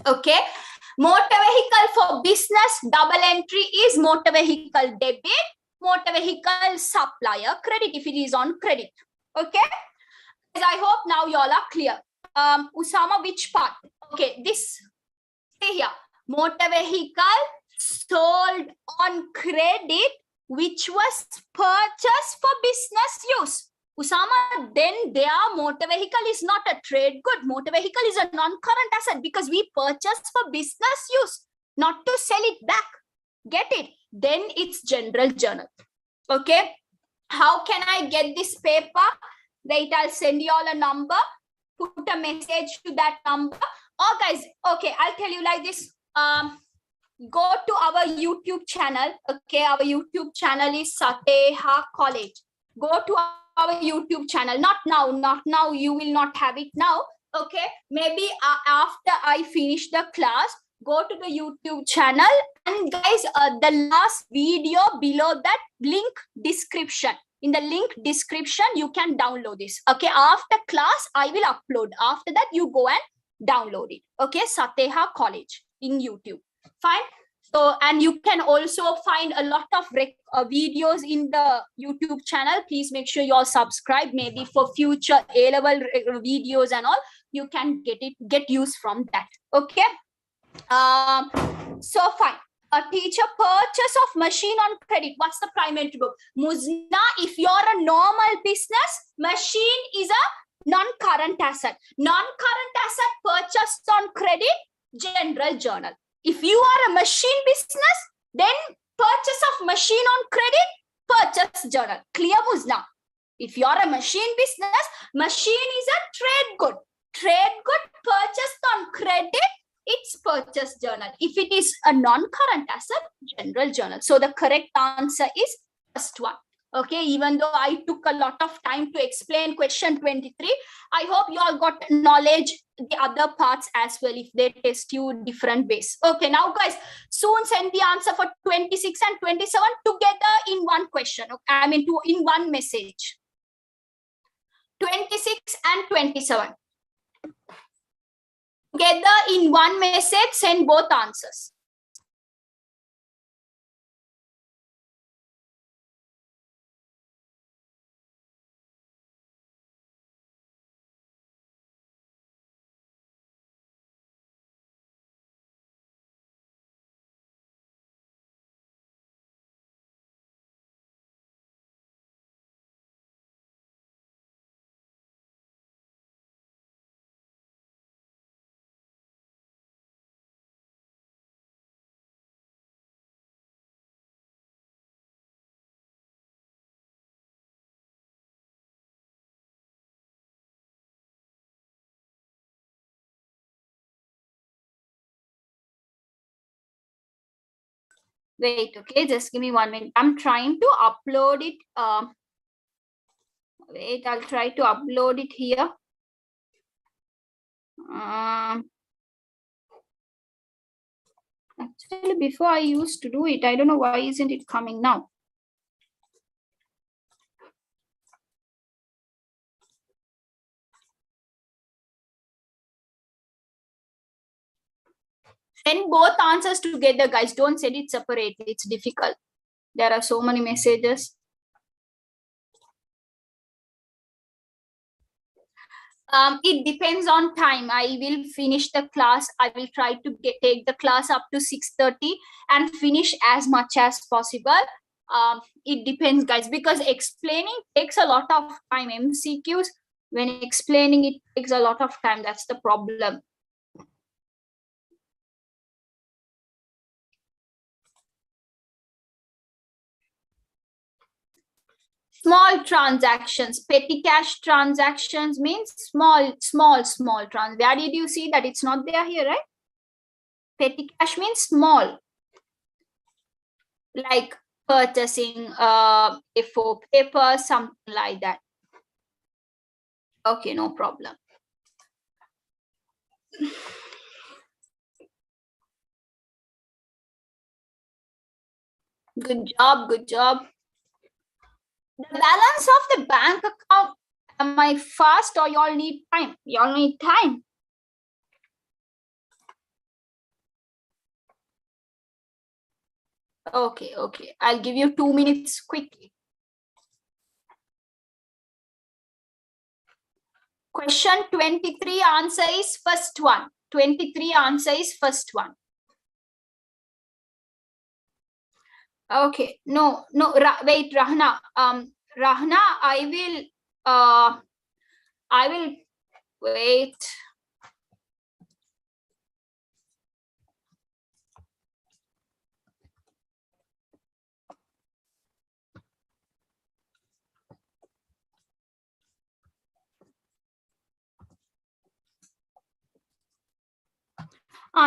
Okay. Motor vehicle for business, double entry is motor vehicle debit, motor vehicle supplier credit if it is on credit. Okay. I hope now you all are clear. Usama, which part? Okay, this, see here, motor vehicle sold on credit, which was purchased for business use. Usama, then their motor vehicle is not a trade good. Motor vehicle is a non-current asset because we purchased for business use, not to sell it back. Get it? Then it's general journal. Okay. How can I get this paper? Wait, I'll send you all a number. Put a message to that number. Oh, guys, okay, I'll tell you like this. Go to our YouTube channel. Okay, our YouTube channel is Sateha College. Go to our YouTube channel. Not now. You will not have it now. Okay, maybe after I finish the class, go to the YouTube channel, and guys, the last video below that link description. In the link description, you can download this. Okay, after class, I will upload. After that, you go and download it. Okay, Sateha College in YouTube. Fine. So, and you can also find a lot of videos in the YouTube channel. Please make sure you're subscribed. Maybe for future A-level videos and all, you can get use from that. Okay. So fine. A teacher purchase of machine on credit. What's the primary attribute? Muzna, if you're a normal business, machine is a non-current asset. Non-current asset purchased on credit, general journal. If you are a machine business, then purchase of machine on credit, purchase journal. Clear, Muzna? If you are a machine business, machine is a trade good. Trade good purchased on credit, it's purchase journal. If it is a non-current asset, general journal. So the correct answer is first one. Okay, even though I took a lot of time to explain question 23, I hope you all got knowledge the other parts as well if they test you different ways. Okay, now guys, soon send the answer for 26 and 27 together in one question. Okay? I mean, in one message. 26 and 27. Together in one message, send both answers. Wait, okay, just give me 1 minute. I'm trying to upload it. Wait, I'll try to upload it here. Actually, before I used to do it, I don't know why isn't it coming now. Send both answers together, guys. Don't send it separately. It's difficult. There are so many messages. It depends on time. I will finish the class. I will try to take the class up to 6:30 and finish as much as possible. It depends, guys, because explaining takes a lot of time. MCQs, when explaining it takes a lot of time. That's the problem. Small transactions, petty cash transactions means small transactions. Where did you see that? It's not there here, right? Petty cash means small, like purchasing A4 paper, something like that. Okay, no problem. Good job, good job. The balance of the bank account, am I fast or y'all need time? Y'all need time. Okay, okay. I'll give you 2 minutes quickly. Question 23 answer is first one. 23 answer is first one. Okay, no, wait, Rahna. Rahna, I will wait.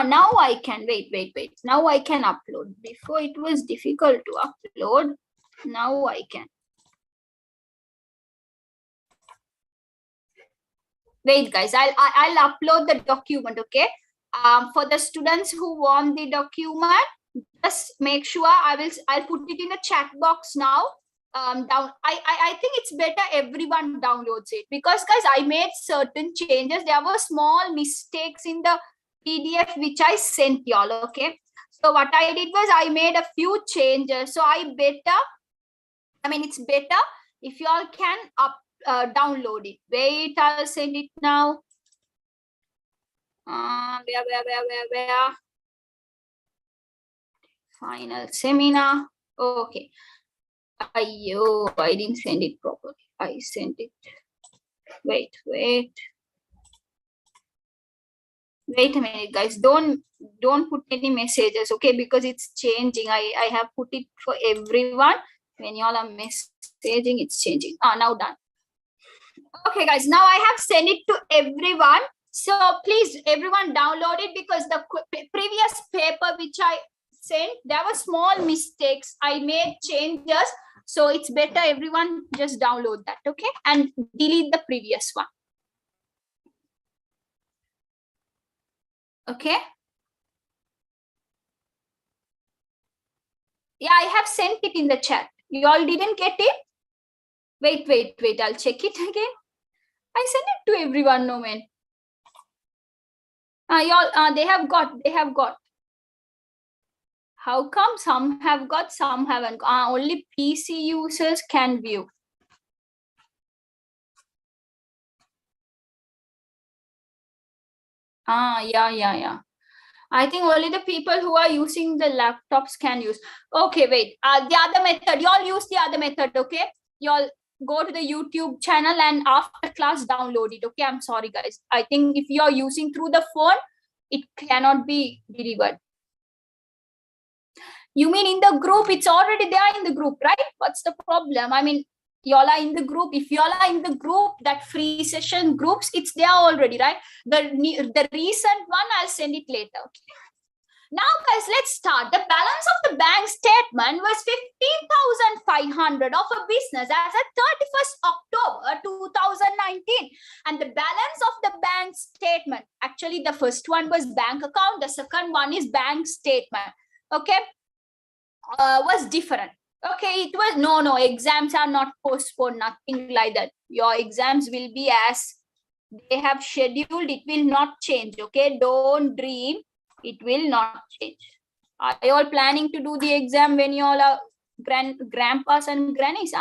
Now I can wait. Now I can upload. Before it was difficult to upload. Now I can. Wait, guys, I'll upload the document, okay? For the students who want the document, just make sure I'll put it in the chat box now. I think it's better everyone downloads it, because guys, I made certain changes. There were small mistakes in the PDF which I sent y'all. Okay, so what I did was I made a few changes. So it's better if y'all can download it. Wait, I'll send it now. Where? Final seminar. Okay. I didn't send it properly. I sent it. Wait a minute, guys. Don't put any messages, okay? Because it's changing. I have put it for everyone. When y'all are messaging, it's changing. Now done. Okay, guys. Now I have sent it to everyone. So please, everyone download it, because the previous paper which I sent, there were small mistakes. I made changes. So it's better everyone just download that, okay? And delete the previous one. Okay? Yeah, I have sent it in the chat. You all didn't get it? Wait. I'll check it again. I sent it to everyone, no man. Y'all, they have got. How come some have got, some haven't? Only PC users can view. Yeah. I think only the people who are using the laptops can use. Okay, wait. The other method, y'all use the other method, okay? Y'all go to the YouTube channel and after class download it, okay? I'm sorry, guys. I think if you're using through the phone, it cannot be delivered. You mean in the group? It's already there in the group, right? What's the problem? I mean, y'all are in the group. If y'all are in the group, that free session groups, it's there already, right? The recent one, I'll send it later. Okay. Now, guys, let's start. The balance of the bank statement was 15,500 of a business as at 31st October 2019. And the balance of the bank statement, actually, the first one was bank account. The second one is bank statement. Okay. Was different. Okay, it was no, exams are not postponed, nothing like that. Your exams will be as they have scheduled, it will not change. Okay, don't dream, it will not change. Are you all planning to do the exam when you all are grandpas and grannies?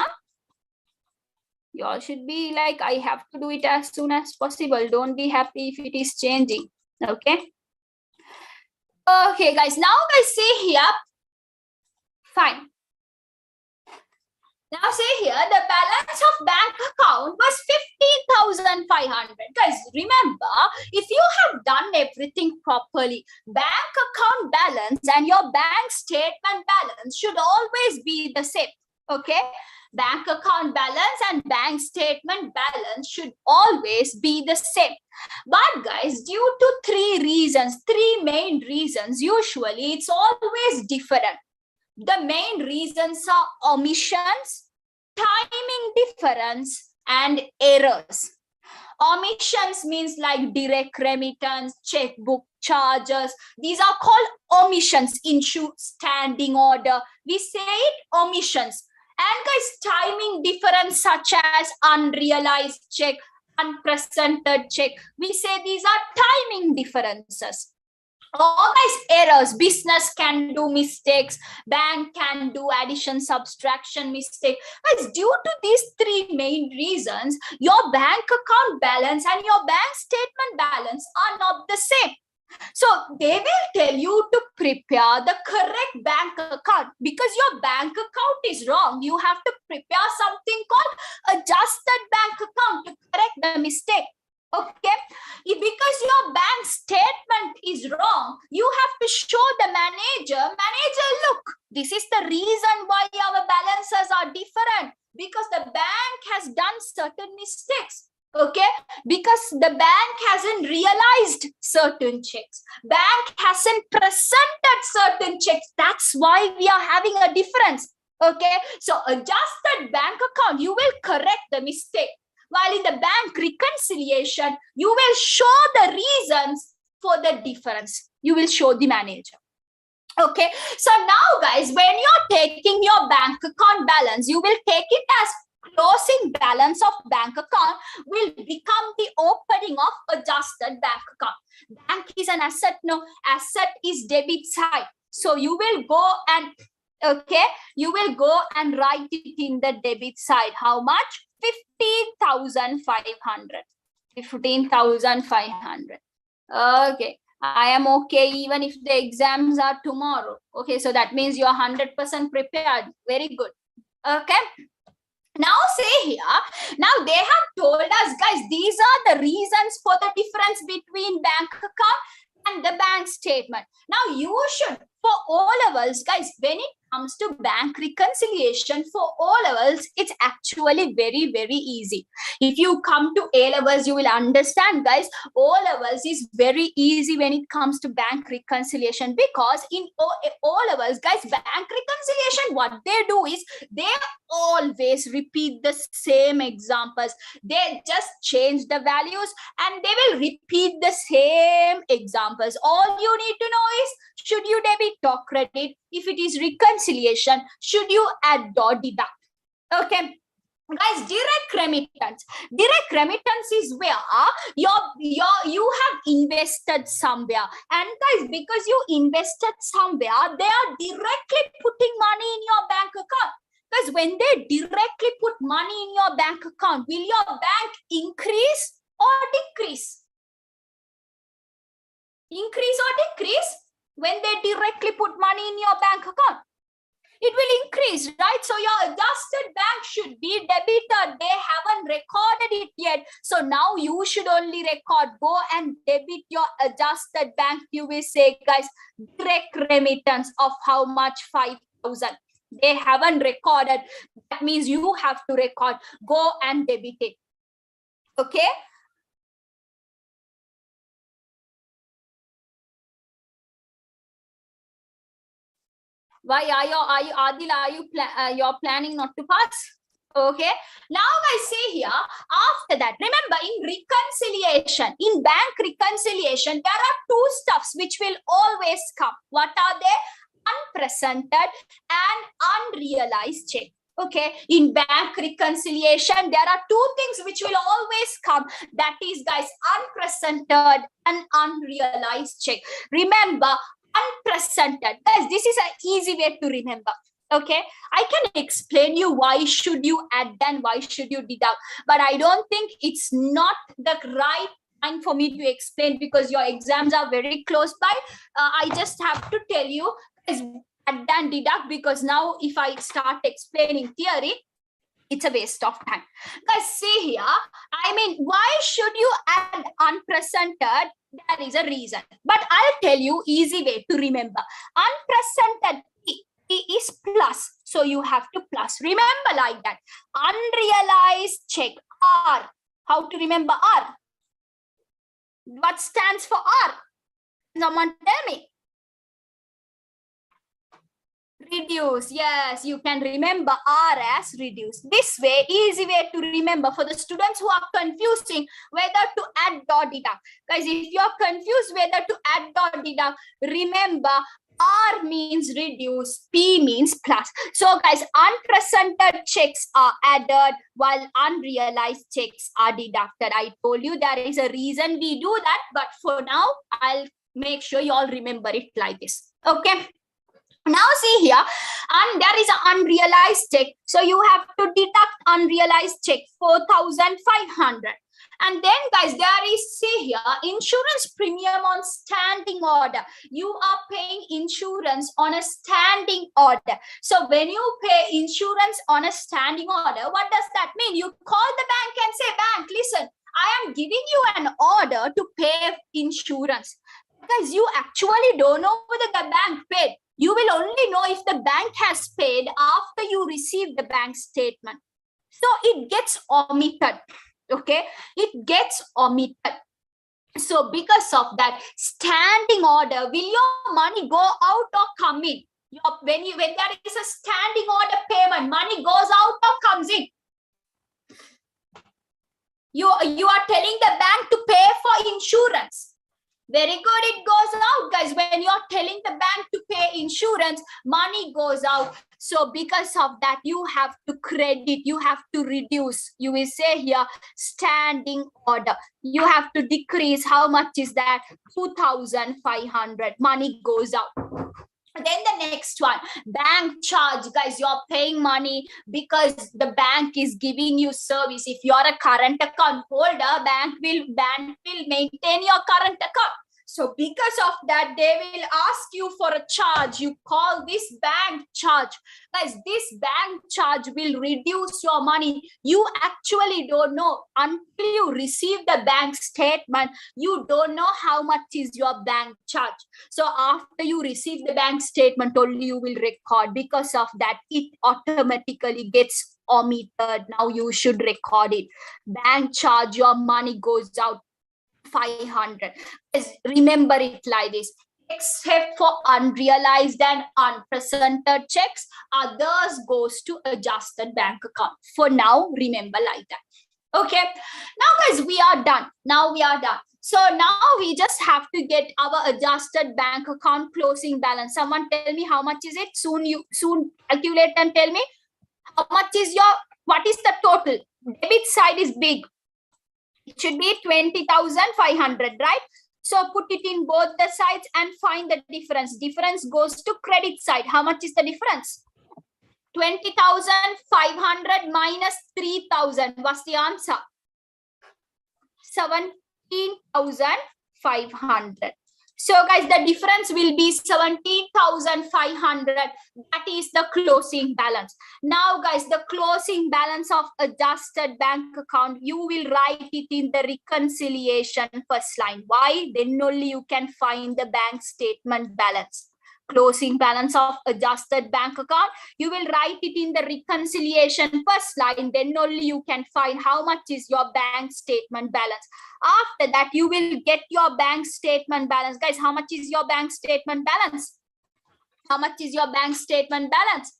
You all should be like, I have to do it as soon as possible. Don't be happy if it is changing. Okay. Okay, guys. Now guys, see here. Fine. Now say here, the balance of bank account was 15,500. Guys, remember, if you have done everything properly, bank account balance and your bank statement balance should always be the same. Okay? Bank account balance and bank statement balance should always be the same. But guys, due to three main reasons, usually it's always different. The main reasons are omissions, timing difference, and errors. Omissions means like direct remittance, checkbook charges. These are called omissions in standing order. We say it omissions. And guys, timing difference such as unrealized check, unpresented check. We say these are timing differences. All these errors, business can do mistakes, bank can do addition, subtraction mistake. But due to these three main reasons, your bank account balance and your bank statement balance are not the same. So they will tell you to prepare the correct bank account, because your bank account is wrong. You have to prepare something called adjusted bank account to correct the mistake. Okay, because your bank statement is wrong, you have to show the manager, look, this is the reason why our balances are different, because the bank has done certain mistakes. Okay, because the bank hasn't realized certain checks, bank hasn't presented certain checks. That's why we are having a difference. Okay, so adjusted bank account, you will correct the mistake. While in the bank reconciliation, you will show the reasons for the difference. You will show the manager. Okay, so now guys, when you're taking your bank account balance, you will take it as closing balance of bank account will become the opening of adjusted bank account. Bank is an asset, no, asset is debit side. So you will go and, okay, you will go and write it in the debit side. How much? 15,500. 15,500. Okay. I am okay even if the exams are tomorrow. Okay, so that means you're 100% prepared. Very good. Okay. Now say here, now they have told us, guys, these are the reasons for the difference between bank account and the bank statement. Now you should, for O levels, guys, when it comes to bank reconciliation for O levels, it's actually very, very easy. If you come to A levels, you will understand, guys, O levels is very easy when it comes to bank reconciliation, because in O levels, guys, bank reconciliation, what they do is they always repeat the same examples. They just change the values and they will repeat the same examples. All you need to know is, should you debit or credit? If it is reconciliation, should you add or deduct? Okay. Guys, direct remittance. Direct remittance is where you have invested somewhere. And guys, because you invested somewhere, they are directly putting money in your bank account. Because when they directly put money in your bank account, will your bank increase or decrease? Increase or decrease? When they directly put money in your bank account, it will increase, right? So your adjusted bank should be debited. They haven't recorded it yet. So now you should only record, go and debit your adjusted bank. You will say, guys, direct remittance of how much? 5,000. They haven't recorded. That means you have to record, go and debit it. Okay. Why are you're planning not to pass? Okay. Now I say here, after that, remember in reconciliation, in bank reconciliation, there are two stuffs which will always come. What are they? Unpresented and unrealized check. Okay, in bank reconciliation, there are two things which will always come. That is, guys, unpresented and unrealized check. Remember, unpresented. Guys, this is an easy way to remember. Okay, I can explain you why should you add and why should you deduct, but I don't think it's not the right time for me to explain because your exams are very close by. I just have to tell you, guys, add and deduct, because now if I start explaining theory, it's a waste of time. Guys, see here, I mean, why should you add unpresented? There is a reason, but I'll tell you easy way to remember. Unpresented P is plus, so you have to plus. Remember like that. Unrealized check, R. How to remember R? What stands for R? Someone tell me. Reduce. Yes, you can remember R as reduce. This way, easy way to remember for the students who are confusing whether to add or deduct. Guys, if you are confused whether to add or deduct, remember R means reduce, P means plus. So guys, unpresented checks are added while unrealized checks are deducted. I told you there is a reason we do that, but for now, I'll make sure you all remember it like this. Okay. Now see here, and there is an unrealized check. So you have to deduct unrealized check 4,500. And then guys, there is, see here, insurance premium on standing order. You are paying insurance on a standing order. So when you pay insurance on a standing order, what does that mean? You call the bank and say, bank, listen, I am giving you an order to pay insurance. Guys, you actually don't know whether the bank paid. You will only know if the bank has paid after you receive the bank statement. So it gets omitted. Okay, it gets omitted. So because of that standing order, will your money go out or come in? When there is a standing order payment, money goes out or comes in? You are telling the bank to pay for insurance. Very good. It goes out, guys. When you're telling the bank to pay insurance, money goes out. So because of that, you have to credit, you have to reduce. You will say here, standing order. You have to decrease. How much is that? 2,500. Money goes out. Then the next one, bank charge. Guys, you're paying money because the bank is giving you service. If you're a current account holder, bank will maintain your current account. So because of that, they will ask you for a charge. You call this bank charge. Guys, this bank charge will reduce your money. You actually don't know until you receive the bank statement. You don't know how much is your bank charge. So after you receive the bank statement, only you will record. Because of that, it automatically gets omitted. Now you should record it. Bank charge, your money goes out 500. Remember it like this. Except for unrealized and unpresented checks, others goes to adjusted bank account. For now, remember like that. Okay. Now, guys, we are done. So now we just have to get our adjusted bank account closing balance. Someone tell me how much is it? Soon calculate and tell me how much is what is the total? Debit side is big. It should be 20,500, right? So put it in both the sides and find the difference. Difference goes to credit side. How much is the difference? 20,500 minus 3,000. What's the answer? 17,500. So guys, the difference will be 17,500. That is the closing balance. Now guys, the closing balance of adjusted bank account, you will write it in the reconciliation first line. Why? Then only you can find the bank statement balance. Closing balance of adjusted bank account, you will write it in the reconciliation first line. Then only you can find how much is your bank statement balance. After that, you will get your bank statement balance. Guys, how much is your bank statement balance? How much is your bank statement balance?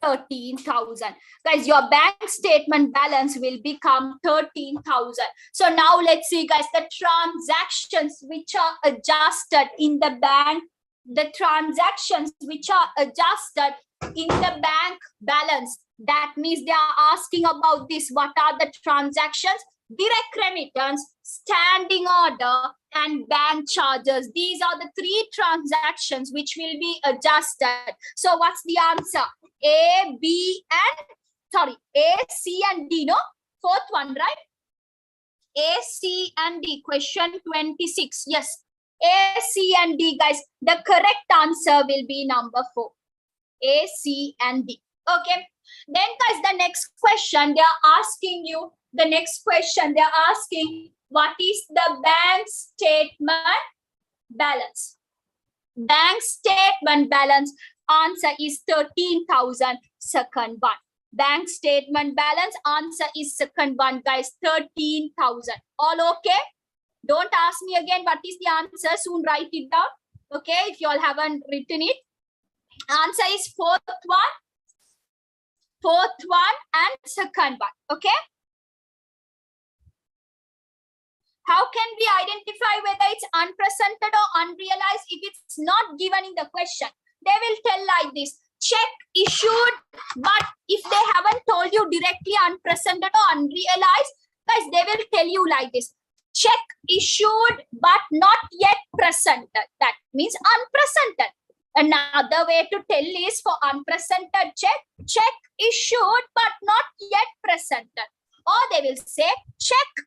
13,000. Guys, your bank statement balance will become 13,000. So now let's see, guys, the transactions which are adjusted in the bank, the transactions which are adjusted in the bank balance. That means they are asking about this. What are the transactions? Direct remittance, standing order, and bank charges. These are the three transactions which will be adjusted. So what's the answer? A, C and D, no? Fourth one, right? A, C and D, question 26. Yes, A, C and D, guys. The correct answer will be number 4. A, C and D. Okay. Then guys, the next question, they are asking you, what is the bank statement balance? Bank statement balance, answer is 13,000, second one. Bank statement balance, answer is second one, guys, 13,000. All okay? Don't ask me again what is the answer. Soon write it down. Okay, if you all haven't written it. Answer is fourth one and second one. Okay? How can we identify whether it's unpresented or unrealized if it's not given in the question? They will tell like this. Check issued, but if they haven't told you directly unpresented or unrealized, guys, they will tell you like this. Check issued, but not yet presented. That means unpresented. Another way to tell is for unpresented check issued, but not yet presented. Or they will say check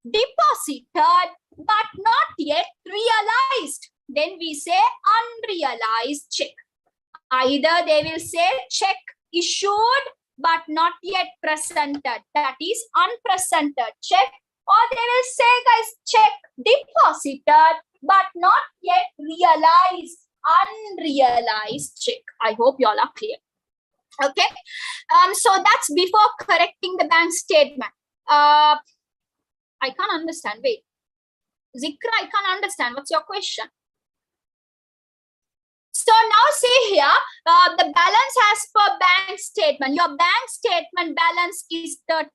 deposited, but not yet realized. Then we say unrealized check. Either they will say check issued, but not yet presented. That is unpresented check. Or they will say, guys, check deposited, but not yet realized. Unrealized check. I hope you all are clear. Okay. So that's before correcting the bank statement. I can't understand. Wait. Zikra, I can't understand. What's your question? So now see here, the balance as per bank statement. Your bank statement balance is 13,000.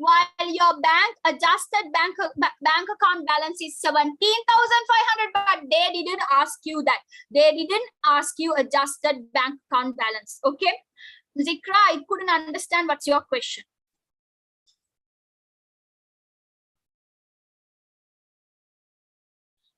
while your bank adjusted bank account balance is 17,500, but they didn't ask you that. They didn't ask you adjusted bank account balance. Okay, Zikra, I couldn't understand what's your question.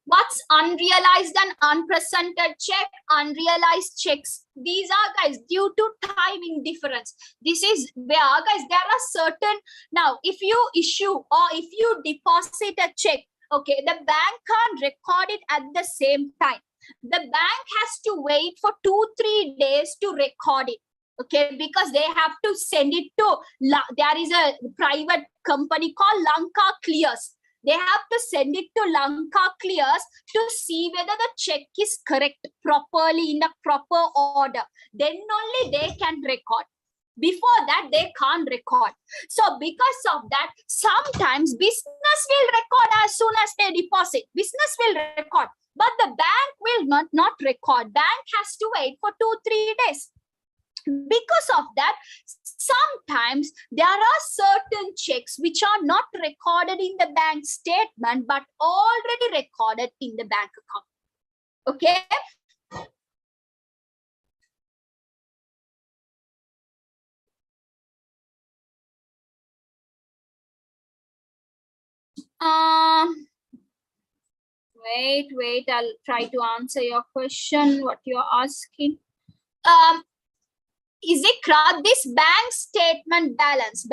What's unrealized and unpresented check? Unrealized checks, these are, guys, due to timing difference. This is where, guys, there are certain, now if you issue or if you deposit a check, okay, the bank can't record it at the same time. The bank has to wait for 2-3 days to record it, okay, because they have to send it to, there is a private company called Lanka Clears. They have to send it to Lanka Clears to see whether the check is correct properly in a proper order. Then only they can record. Before that, they can't record. So because of that, sometimes business will record as soon as they deposit. Business will record, but the bank will not record. Bank has to wait for 2-3 days. Because of that, sometimes there are certain checks which are not recorded in the bank statement but already recorded in the bank account. Okay. Wait, I'll try to answer your question, what you're asking. Is it correct? This bank statement balance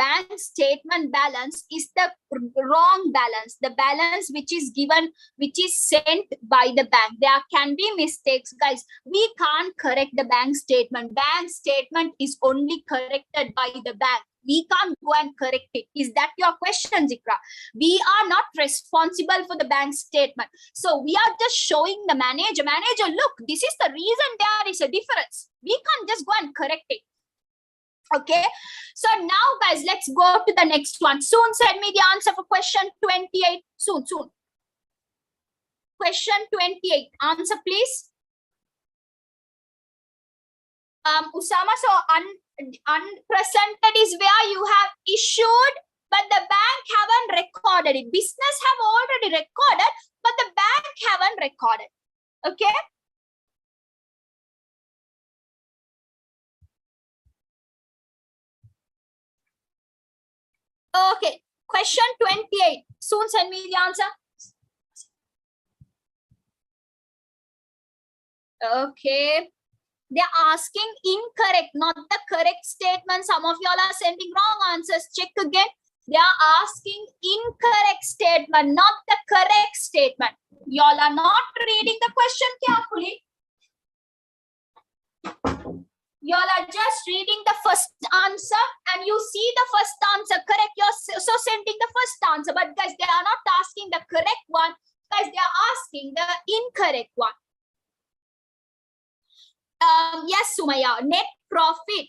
is the wrong balance, the balance which is given, which is sent by the bank. There can be mistakes, guys. We can't correct the bank statement. Bank statement is only corrected by the bank. We can't go and correct it. Is that your question, Zikra? We are not responsible for the bank statement. So we are just showing the manager, look, this is the reason there is a difference. We can't just go and correct it. Okay. So now, guys, let's go to the next one. Soon send me the answer for question 28. Soon. Question 28. Answer, please. Usama, so unpresented is where you have issued, but the bank haven't recorded it. Business have already recorded, but the bank haven't recorded. Okay. Okay. Question 28. Soon send me the answer. Okay. They're asking incorrect, not the correct statement. Some of y'all are sending wrong answers. Check again. They are asking incorrect statement, not the correct statement. Y'all are not reading the question carefully. Y'all are just reading the first answer and you see the first answer correct. You're so sending the first answer. But guys, they are not asking the correct one. Guys, they are asking the incorrect one. Yes, Sumaya, net profit.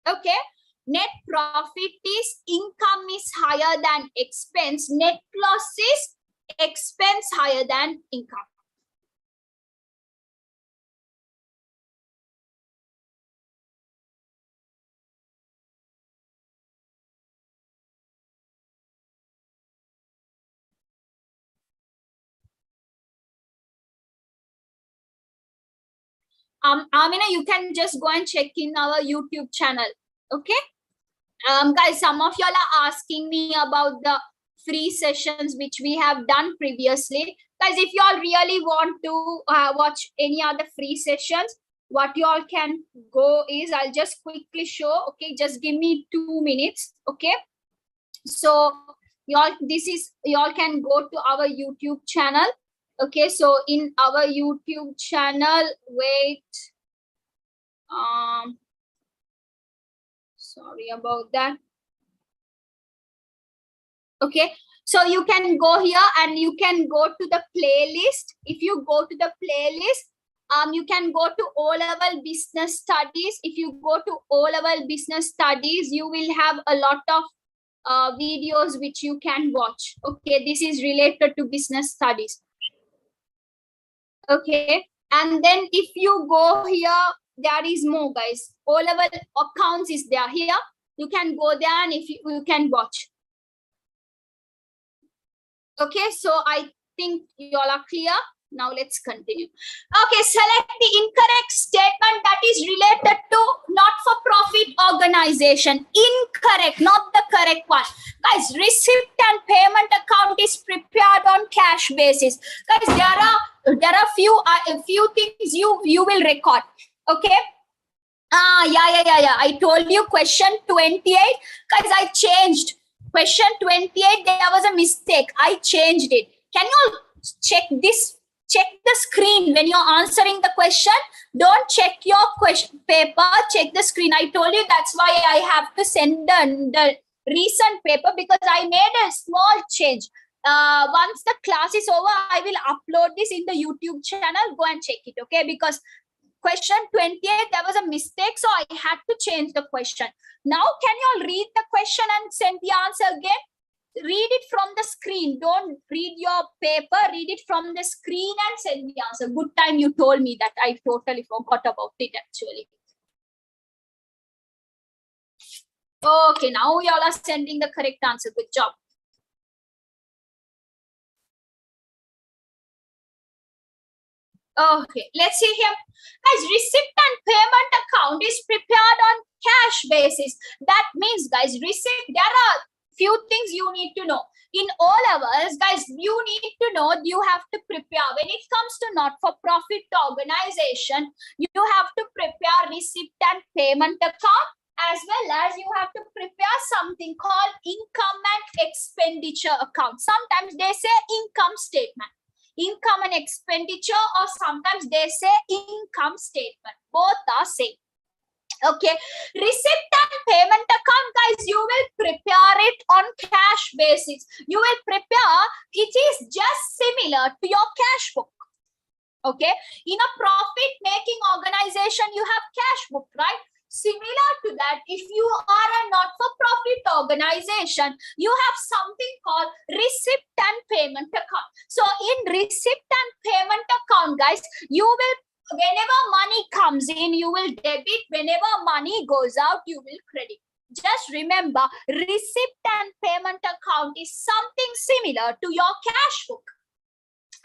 Okay. Net profit is income is higher than expense. Net loss is expense higher than income. Amina, you can just go and check in our YouTube channel. Okay. Guys, some of y'all are asking me about the free sessions which we have done previously. Guys, if y'all really want to watch any other free sessions, what y'all can go is, I'll just quickly show. Okay, just give me 2 minutes. Okay. So y'all can go to our YouTube channel. Okay, so in our YouTube channel, wait. Sorry about that. Okay, so you can go here and you can go to the playlist. If you go to the playlist, you can go to O-level business studies. If you go to O-level business studies, you will have a lot of videos which you can watch. Okay, this is related to business studies. Okay, and then if you go here, there is more, guys. O-level accounts is there here. You can go there and if you can watch. Okay, so I think you all are clear. Now let's continue. Okay, select the incorrect statement that is related to not-for-profit organization. Incorrect, not the correct one. Guys, receipt and payment account is prepared on cash basis. Guys, there are few things you will record. Okay. Yeah. I told you question 28. Guys, I changed. Question 28, there was a mistake. I changed it. Can you all check this? Check the screen when you're answering the question. Don't check your question paper. Check the screen. I told you that's why I have to send the recent paper, because I made a small change. Once the class is over, I will upload this in the YouTube channel. Go and check it, okay? Because question 28, there was a mistake, so I had to change the question. Now, can you all read the question and send the answer again? Read it from the screen. Don't read your paper. Read it from the screen and send the answer. Good time you told me that. I totally forgot about it, actually. Okay, now you all are sending the correct answer. Good job. Okay, let's see here. Guys, receipt and payment account is prepared on cash basis. That means, guys, receipt, there are few things you need to know. In all hours, guys, you need to know you have to prepare. When it comes to not-for-profit organization, you have to prepare receipt and payment account, as well as you have to prepare something called income and expenditure account. Sometimes they say income statement. Income and expenditure, or sometimes they say income statement. Both are same. Okay, receipt and payment account, guys, you will prepare it on cash basis. You will prepare, it is just similar to your cash book. Okay, in a profit making organization, you have cash book, right? Similar to that, if you are a not-for-profit organization, you have something called receipt and payment account. So in receipt and payment account, guys, you will, whenever money comes in, you will debit. Whenever money goes out, you will credit. Just remember, receipt and payment account is something similar to your cash book.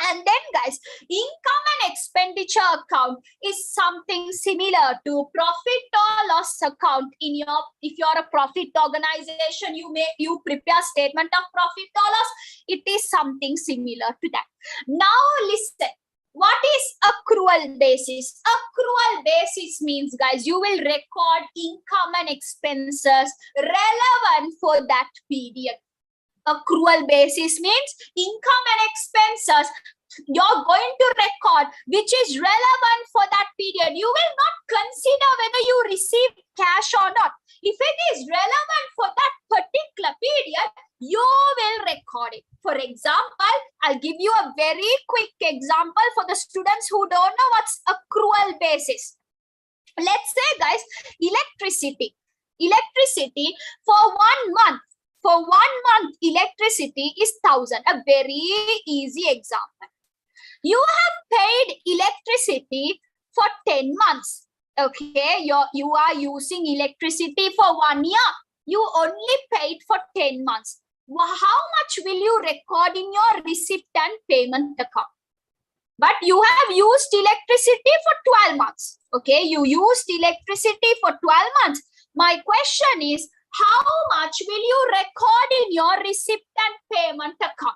And then, guys, income and expenditure account is something similar to profit or loss account. In your, if you are a profit organization, you prepare statement of profit or loss. It is something similar to that. Now listen. What is accrual basis? Accrual basis means, guys, you will record income and expenses relevant for that period. Accrual basis means income and expenses you're going to record which is relevant for that period. You will not consider whether you received cash or not. If it is relevant for that particular period, you will record it. For example, I'll give you a very quick example for the students who don't know what's accrual basis. Let's say, guys, electricity for 1 month. For 1 month, electricity is 1,000. A very easy example. You have paid electricity for 10 months. Okay, you are using electricity for 1 year. You only paid for 10 months. How much will you record in your receipt and payment account? But you have used electricity for 12 months. Okay, you used electricity for 12 months. My question is, how much will you record in your receipt and payment account?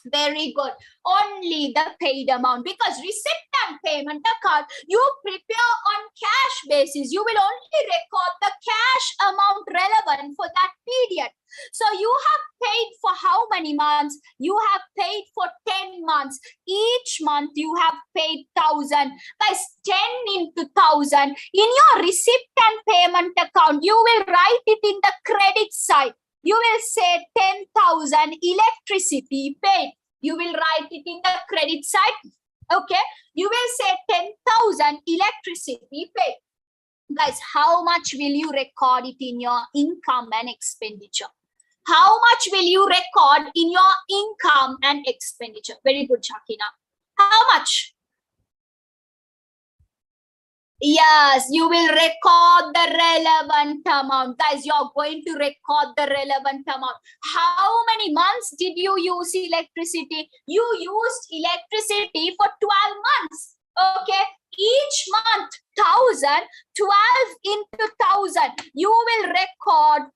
Very good. Only the paid amount, because receipt and payment account, you prepare on cash basis. You will only record the cash amount relevant for that period. So you have paid for how many months? You have paid for 10 months. Each month you have paid 1,000. Guys, 10 into 1,000. In your receipt and payment account, you will write it in the credit side. You will say 10,000 electricity paid. You will write it in the credit side. Okay. You will say 10,000 electricity paid. Guys, how much will you record it in your income and expenditure? How much will you record in your income and expenditure? Very good, Shakina. How much? Yes, you will record the relevant amount. Guys, you're going to record the relevant amount. How many months did you use electricity? You used electricity for 12 months. Okay, each month 1,000, 12 into 1,000. You will record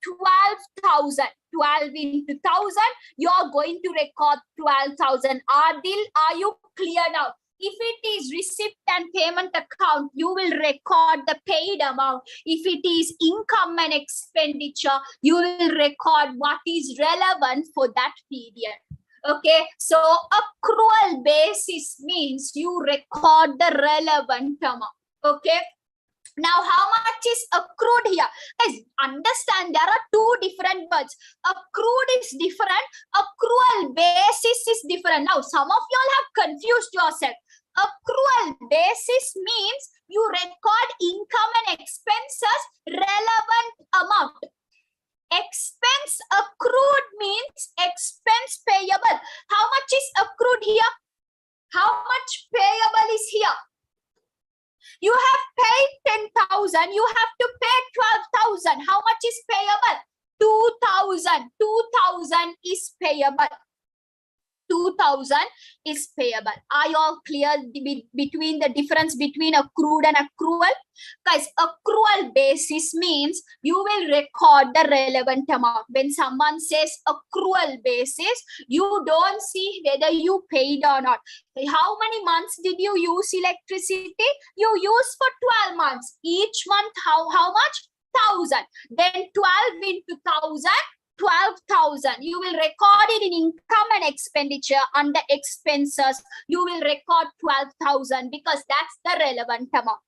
12,000. 12 into 1,000. You're going to record 12,000. Adil, are you clear now? If it is receipt and payment account, you will record the paid amount. If it is income and expenditure, you will record what is relevant for that period. Okay, so accrual basis means you record the relevant amount. Okay. Now, how much is accrued here? Guys, understand there are two different words. Accrued is different. Accrual basis is different. Now, some of you all have confused yourself. Accrual basis means you record income and expenses relevant amount. Expense accrued means expense payable. How much is accrued here? How much payable is here? You have paid 10,000. You have to pay 12,000. How much is payable? 2,000. 2,000 is payable. 2,000 is payable. Are you all clear between the difference between accrued and accrual? Guys, accrual basis means you will record the relevant amount. When someone says accrual basis, you don't see whether you paid or not. How many months did you use electricity? You use for 12 months. Each month, how much? 1,000. Then 12 into 1,000. 12,000. You will record it in income and expenditure. Under expenses, you will record 12,000 because that's the relevant amount.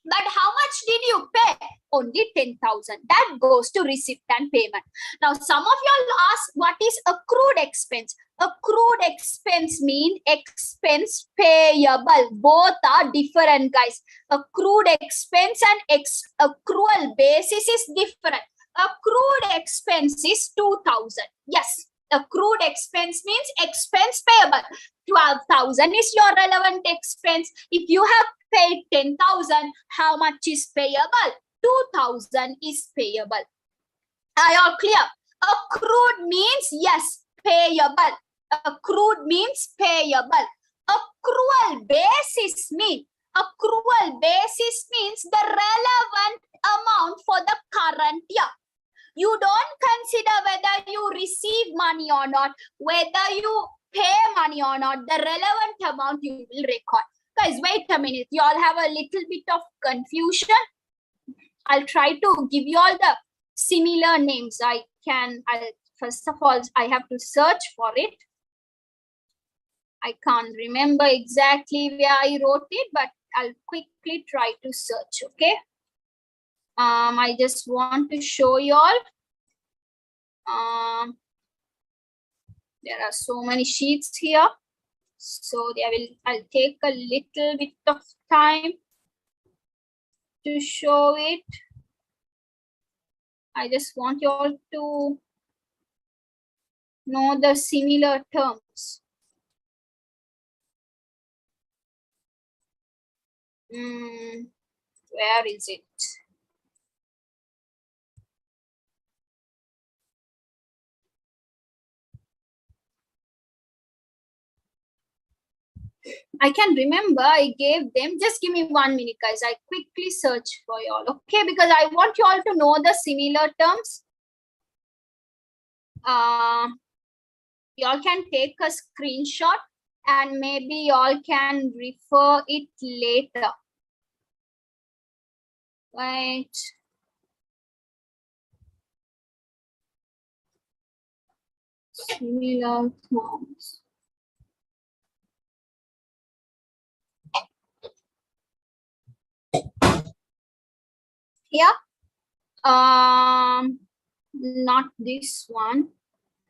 But how much did you pay? Only 10,000. That goes to receipt and payment. Now, some of you all ask, what is accrued expense? Accrued expense means expense payable. Both are different, guys. Accrued expense and accrual basis is different. Accrued expense is 2,000. Yes, accrued expense means expense payable. 12,000 is your relevant expense. If you have paid 10,000, how much is payable? 2,000 is payable. Are you all clear? Accrued means yes, payable. Accrued means payable. Accrual basis means the relevant amount for the current year. You don't consider whether you receive money or not, whether you pay money or not. The relevant amount you will record. Guys, wait a minute. You all have a little bit of confusion. I'll try to give you all the similar names. First of all, I have to search for it. I can't remember exactly where I wrote it, but I'll quickly try to search, okay? I just want to show you all. There are so many sheets here. So I'll take a little bit of time to show it. I just want you all to know the similar terms. Where is it? I can remember I gave them. Just give me 1 minute, guys. I quickly search for you all, okay? Because I want you all to know the similar terms. You all can take a screenshot and maybe you all can refer it later. Wait. Similar terms. Yeah. Not this one.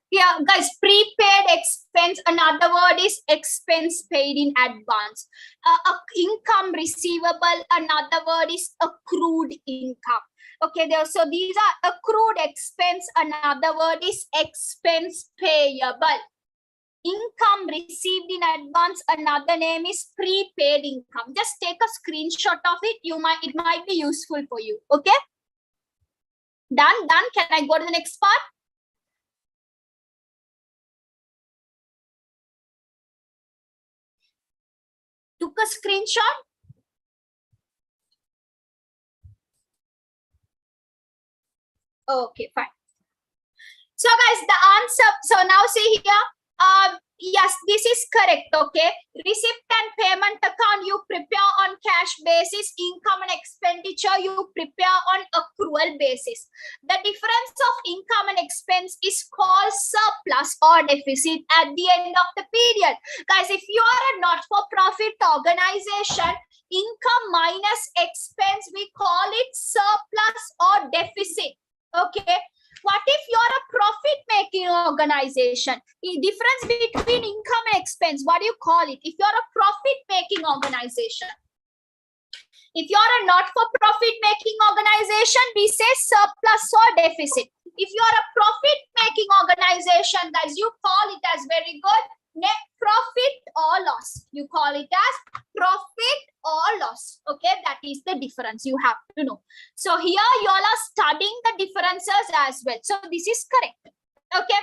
Yeah, guys, prepaid expense, another word is expense paid in advance. Income receivable, another word is accrued income. Okay, so these are accrued expense, another word is expense payable. income received in advance, another name is prepaid income. Just take a screenshot of it. It might be useful for you. Okay? Done. Can I go to the next part? Took a screenshot? Okay, fine. So guys, the answer, so now see here, yes, this is correct, okay? Receipt and payment account, you prepare on cash basis. Income and expenditure, you prepare on accrual basis. The difference of income and expense is called surplus or deficit at the end of the period. Guys, if you are a not-for-profit organization, income minus expense, we call it surplus or deficit, okay? What if you're a profit-making organization? The difference between income and expense, what do you call it? If you're a profit-making organization. If you're a not-for-profit-making organization, we say surplus or deficit. If you're a profit-making organization, guys, you call it as very good net profit or loss. You call it as profit or loss. Okay, that is the difference you have to know. So here you all are studying the differences as well. So this is correct. Okay.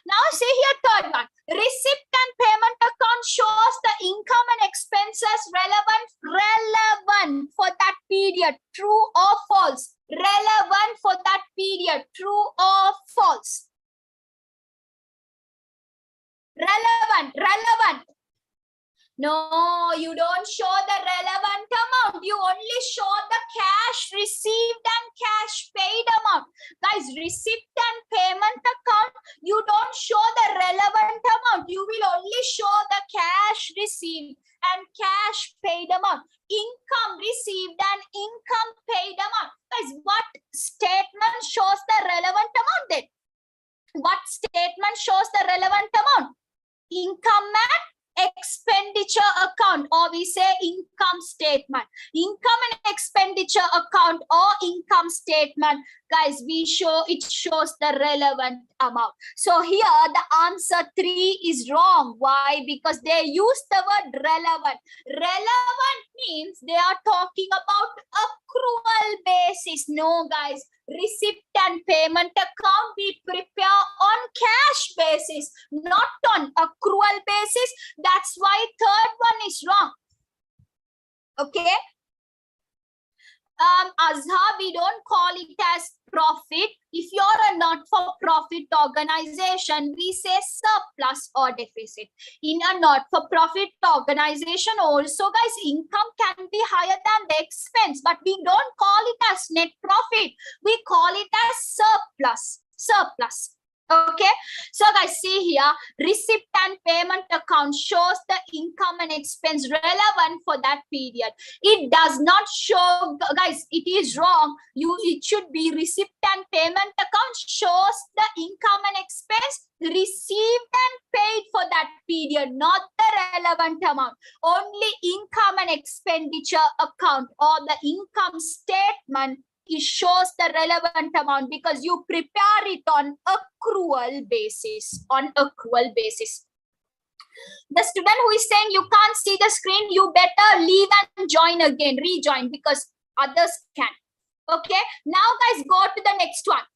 Now see here third one. Receipt and payment account shows the income and expenses relevant for that period. True or false? Relevant for that period. True or false? Relevant. No, you don't show the relevant amount. You only show the cash received and cash paid amount. Guys, receipt and payment account, you don't show the relevant amount. You will only show the cash received and cash paid amount. Income received and income paid amount. Guys, what statement shows the relevant amount then? What statement shows the relevant amount? Income and expenditure account, or we say income statement. Income and expenditure account or income statement, guys, it shows the relevant amount. So here the answer 3 is wrong. Why? Because they use the word relevant. Relevant means they are talking about accrual basis. No, guys. Receipt and payment account we prepare on cash basis, not on accrual basis. That's why third one is wrong. Okay. Azhar, we don't call it as profit. If you're a not-for-profit organization, we say surplus or deficit. In a not-for-profit organization also, guys, income can be higher than the expense, but we don't call it as net profit. We call it as surplus. Okay, so guys, see here, receipt and payment account shows the income and expense relevant for that period. It does not show, guys, it is wrong. It should be receipt and payment account shows the income and expense received and paid for that period, not the relevant amount. Only income and expenditure account or the income statement, it shows the relevant amount because you prepare it on accrual basis. The student who is saying you can't see the screen, you better leave and rejoin because others can. Okay, now guys, go to the next one.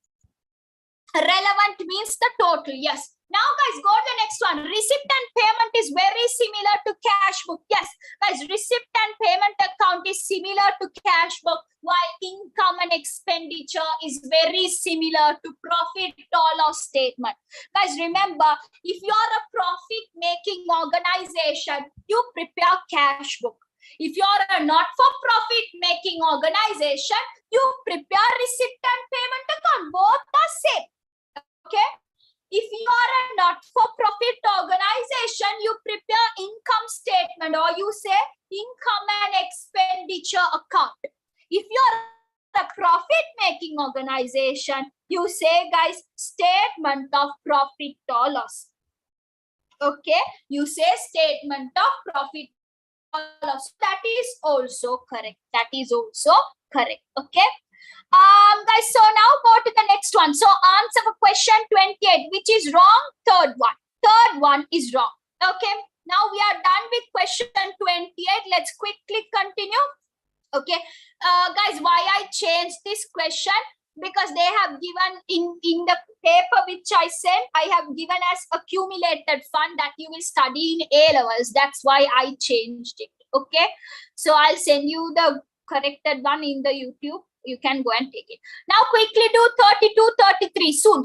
Relevant means the total. Yes. Now guys, go to the next one. Receipt and payment is very similar to cash book. Yes, guys, receipt and payment account is similar to cash book, while income and expenditure is very similar to profit or loss statement. Guys, remember, if you are a profit-making organization, you prepare cash book. If you are a not-for-profit making organization, you prepare receipt and payment account. Both are same. Okay. If you are a not-for-profit organization, you prepare income statement or you say income and expenditure account. If you are a profit-making organization, you say, guys, statement of profit or loss. Okay, you say statement of profit or loss. That is also correct. Okay. Guys, so now go to the next one. So answer for question 28, which is wrong, third one. Third one is wrong. Okay, now we are done with question 28. Let's quickly continue. Okay, guys, why I changed this question? Because they have given in the paper which I sent, I have given as accumulated fund that you will study in A levels. That's why I changed it. Okay, so I'll send you the corrected one in the YouTube. You can go and take it. Now quickly do 32, 33 soon.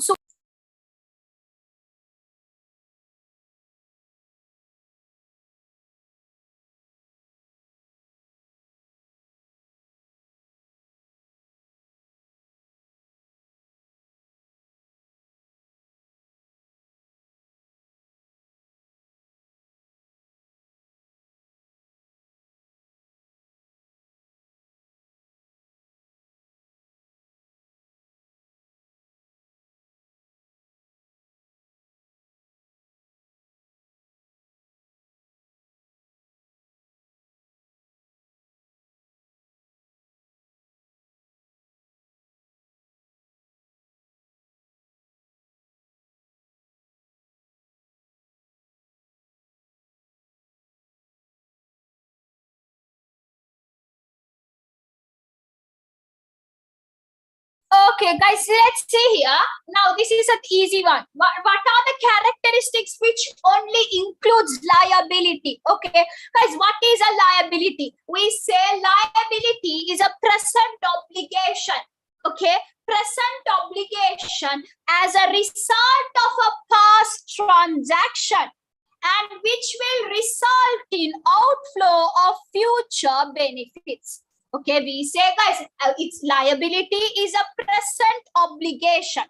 Okay, guys, let's see here. Now, this is an easy one. What are the characteristics which only includes liability? Okay, guys, what is a liability? We say liability is a present obligation. Okay, present obligation as a result of a past transaction and which will result in outflow of future benefits. Okay, we say, guys, its liability is a present obligation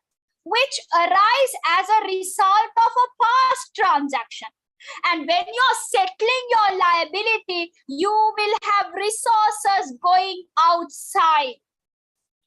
which arise as a result of a past transaction. And when you're settling your liability, you will have resources going outside.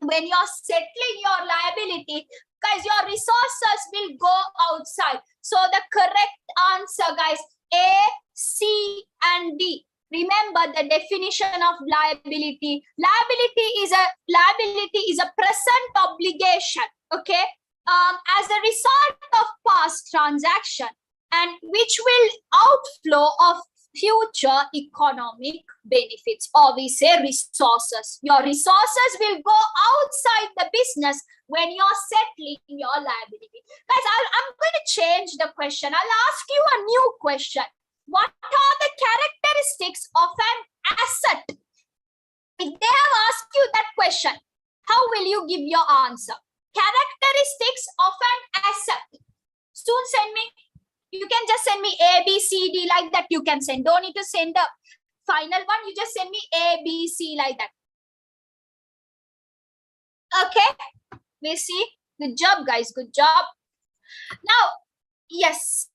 When you're settling your liability, guys, your resources will go outside. So the correct answer, guys, A, C, and D. Remember the definition of liability. Liability is a present obligation, okay, as a result of past transaction and which will outflow of future economic benefits, or we say resources. Your resources will go outside the business when you're settling your liability. Guys, I'm going to change the question. I'll ask you a new question. What are the characteristics of an asset? If they have asked you that question, how will you give your answer? Characteristics of an asset. Soon send me. You can just send me A, B, C, D like that. You can send. Don't need to send the final one. You just send me A, B, C like that. Okay. We see. Good job, guys. Good job. Now, yes.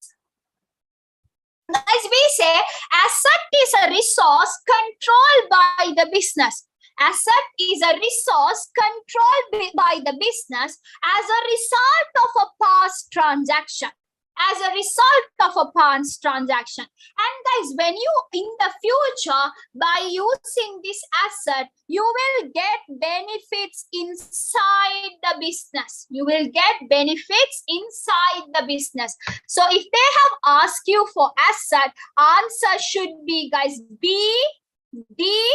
As we say, asset is a resource controlled by the business. Asset is a resource controlled by the business as a result of a past transaction. As a result of a past transaction. And guys, when you in the future, by using this asset, you will get benefits inside the business. You will get benefits inside the business. So if they have asked you for asset, answer should be, guys, B, D,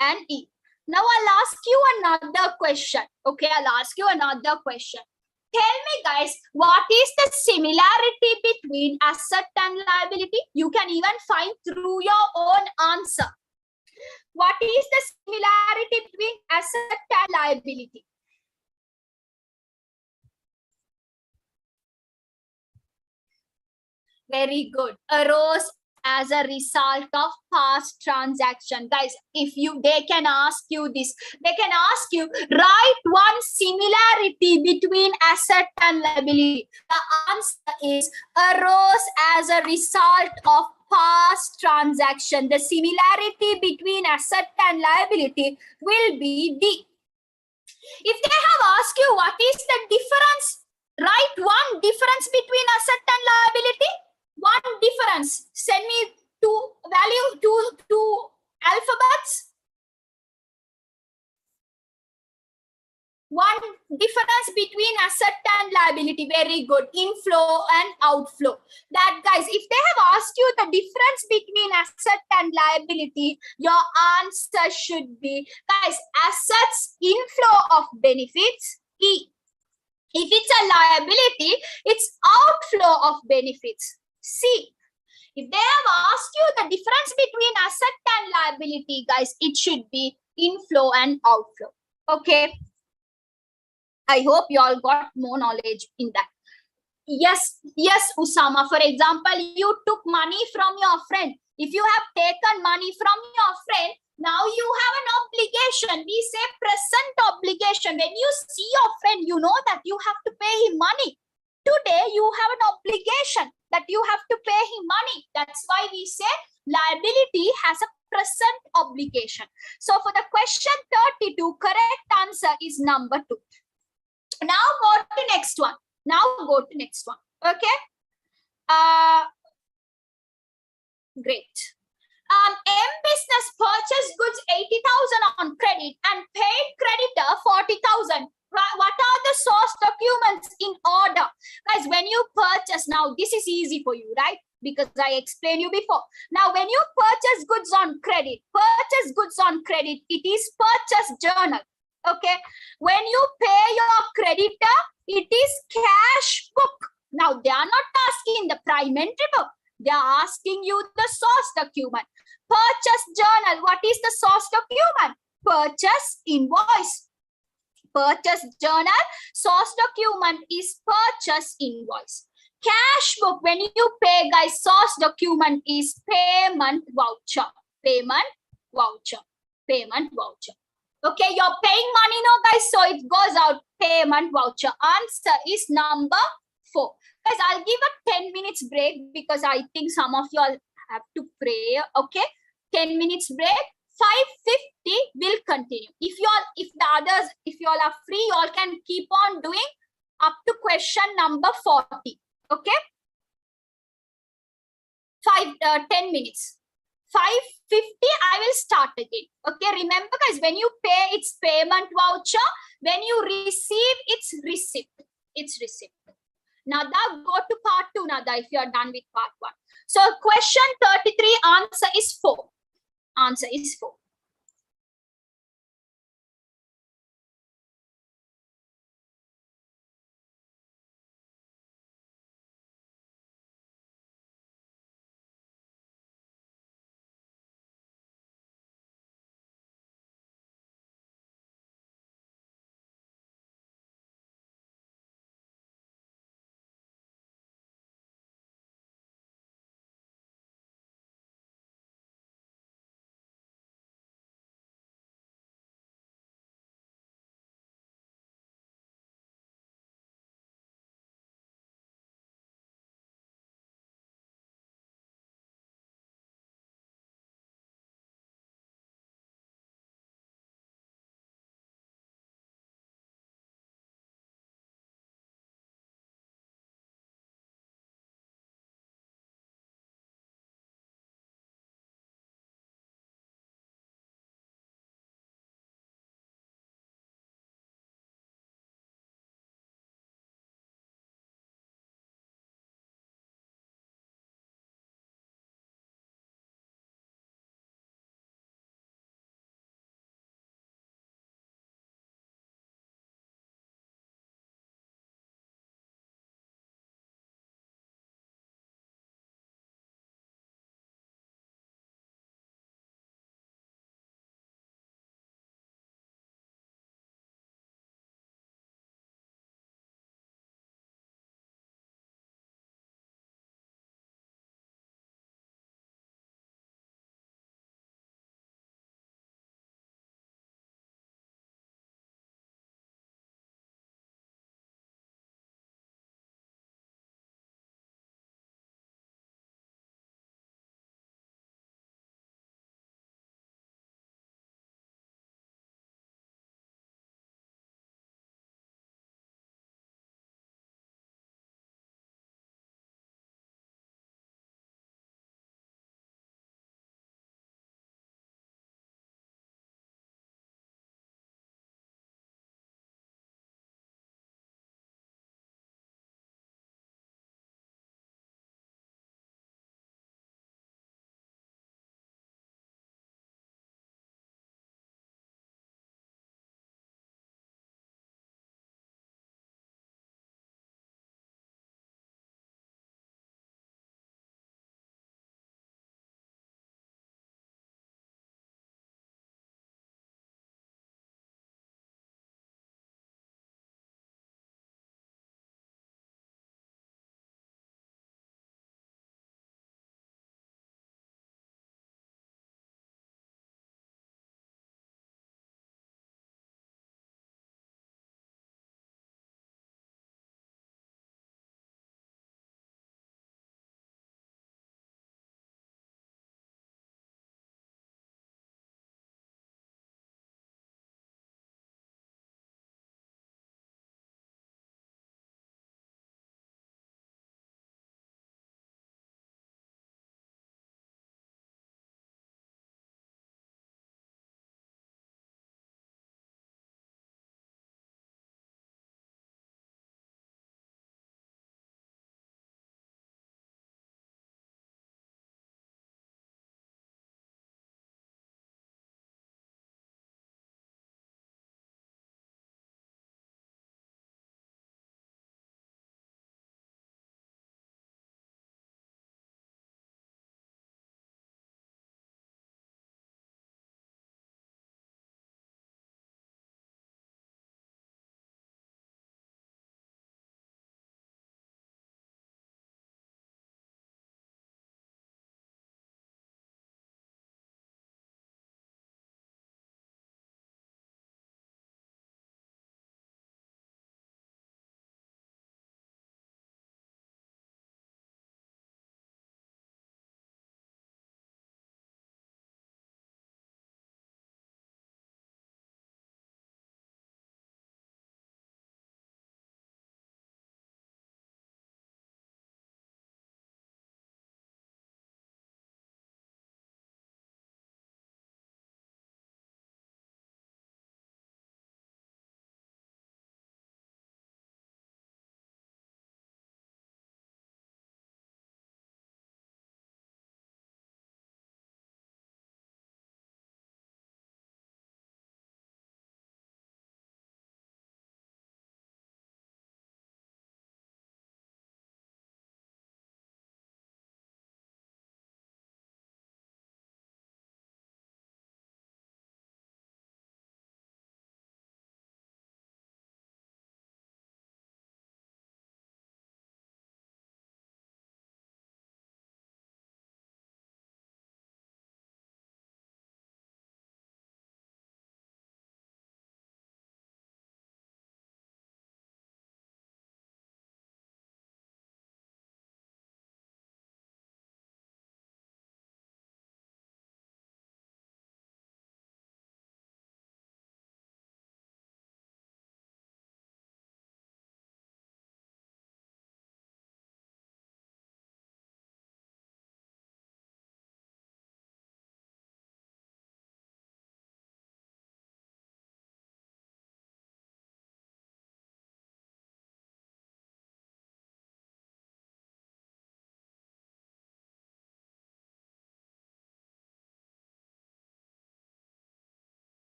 and E. Now I'll ask you another question. Okay, I'll ask you another question. Tell me, guys, what is the similarity between asset and liability? You can even find through your own answer. What is the similarity between asset and liability? Very good. Arose as a result of past transaction. Guys, if they can ask you this, they can ask you, write one similarity between asset and liability. The answer is arose as a result of past transaction. The similarity between asset and liability will be D. If they have asked you what is the difference, write one difference between asset and liability. One difference. Send me two alphabets. One difference between asset and liability. Very good. Inflow and outflow. That, guys, if they have asked you the difference between asset and liability, your answer should be, guys, assets, inflow of benefits. E. If it's a liability, it's outflow of benefits. C. If they have asked you the difference between asset and liability, guys, it should be inflow and outflow. Okay. I hope you all got more knowledge in that. Yes, Usama. For example, you took money from your friend. If you have taken money from your friend, now you have an obligation. We say present obligation. When you see your friend, you know that you have to pay him money. Today, you have an obligation that you have to pay him money. That's why we say liability has a present obligation. So for the question 32, correct answer is number 2. Now go to next one. Okay. Great. M-Business purchased goods 80,000 on credit and paid creditor 40,000. What are the source documents in order? Guys, when you purchase, now this is easy for you, right? Because I explained you before. Now, when you purchase goods on credit, it is purchase journal. Okay. When you pay your creditor, it is cash book. Now, they are not asking the prime entry book. They are asking you the source document. Purchase journal. What is the source document? Purchase invoice. Purchase journal. Source document is purchase invoice. Cash book. When you pay, guys, source document is payment voucher. Payment voucher. Okay, you're paying money now, guys, so it goes out payment voucher. Answer is number 4. Guys, I'll give a 10 minutes break because I think some of you all have to pray. Okay, 10 minutes break. 5:50 will continue. If you all are free, you all can keep on doing up to question number 40. Okay, 10 minutes. 5:50, I will start again. Okay, remember, guys, when you pay, it's payment voucher. When you receive, it's receipt. Nada, go to part 2, Nada, if you are done with part 1. So question 33, answer is 4. Answer is 4.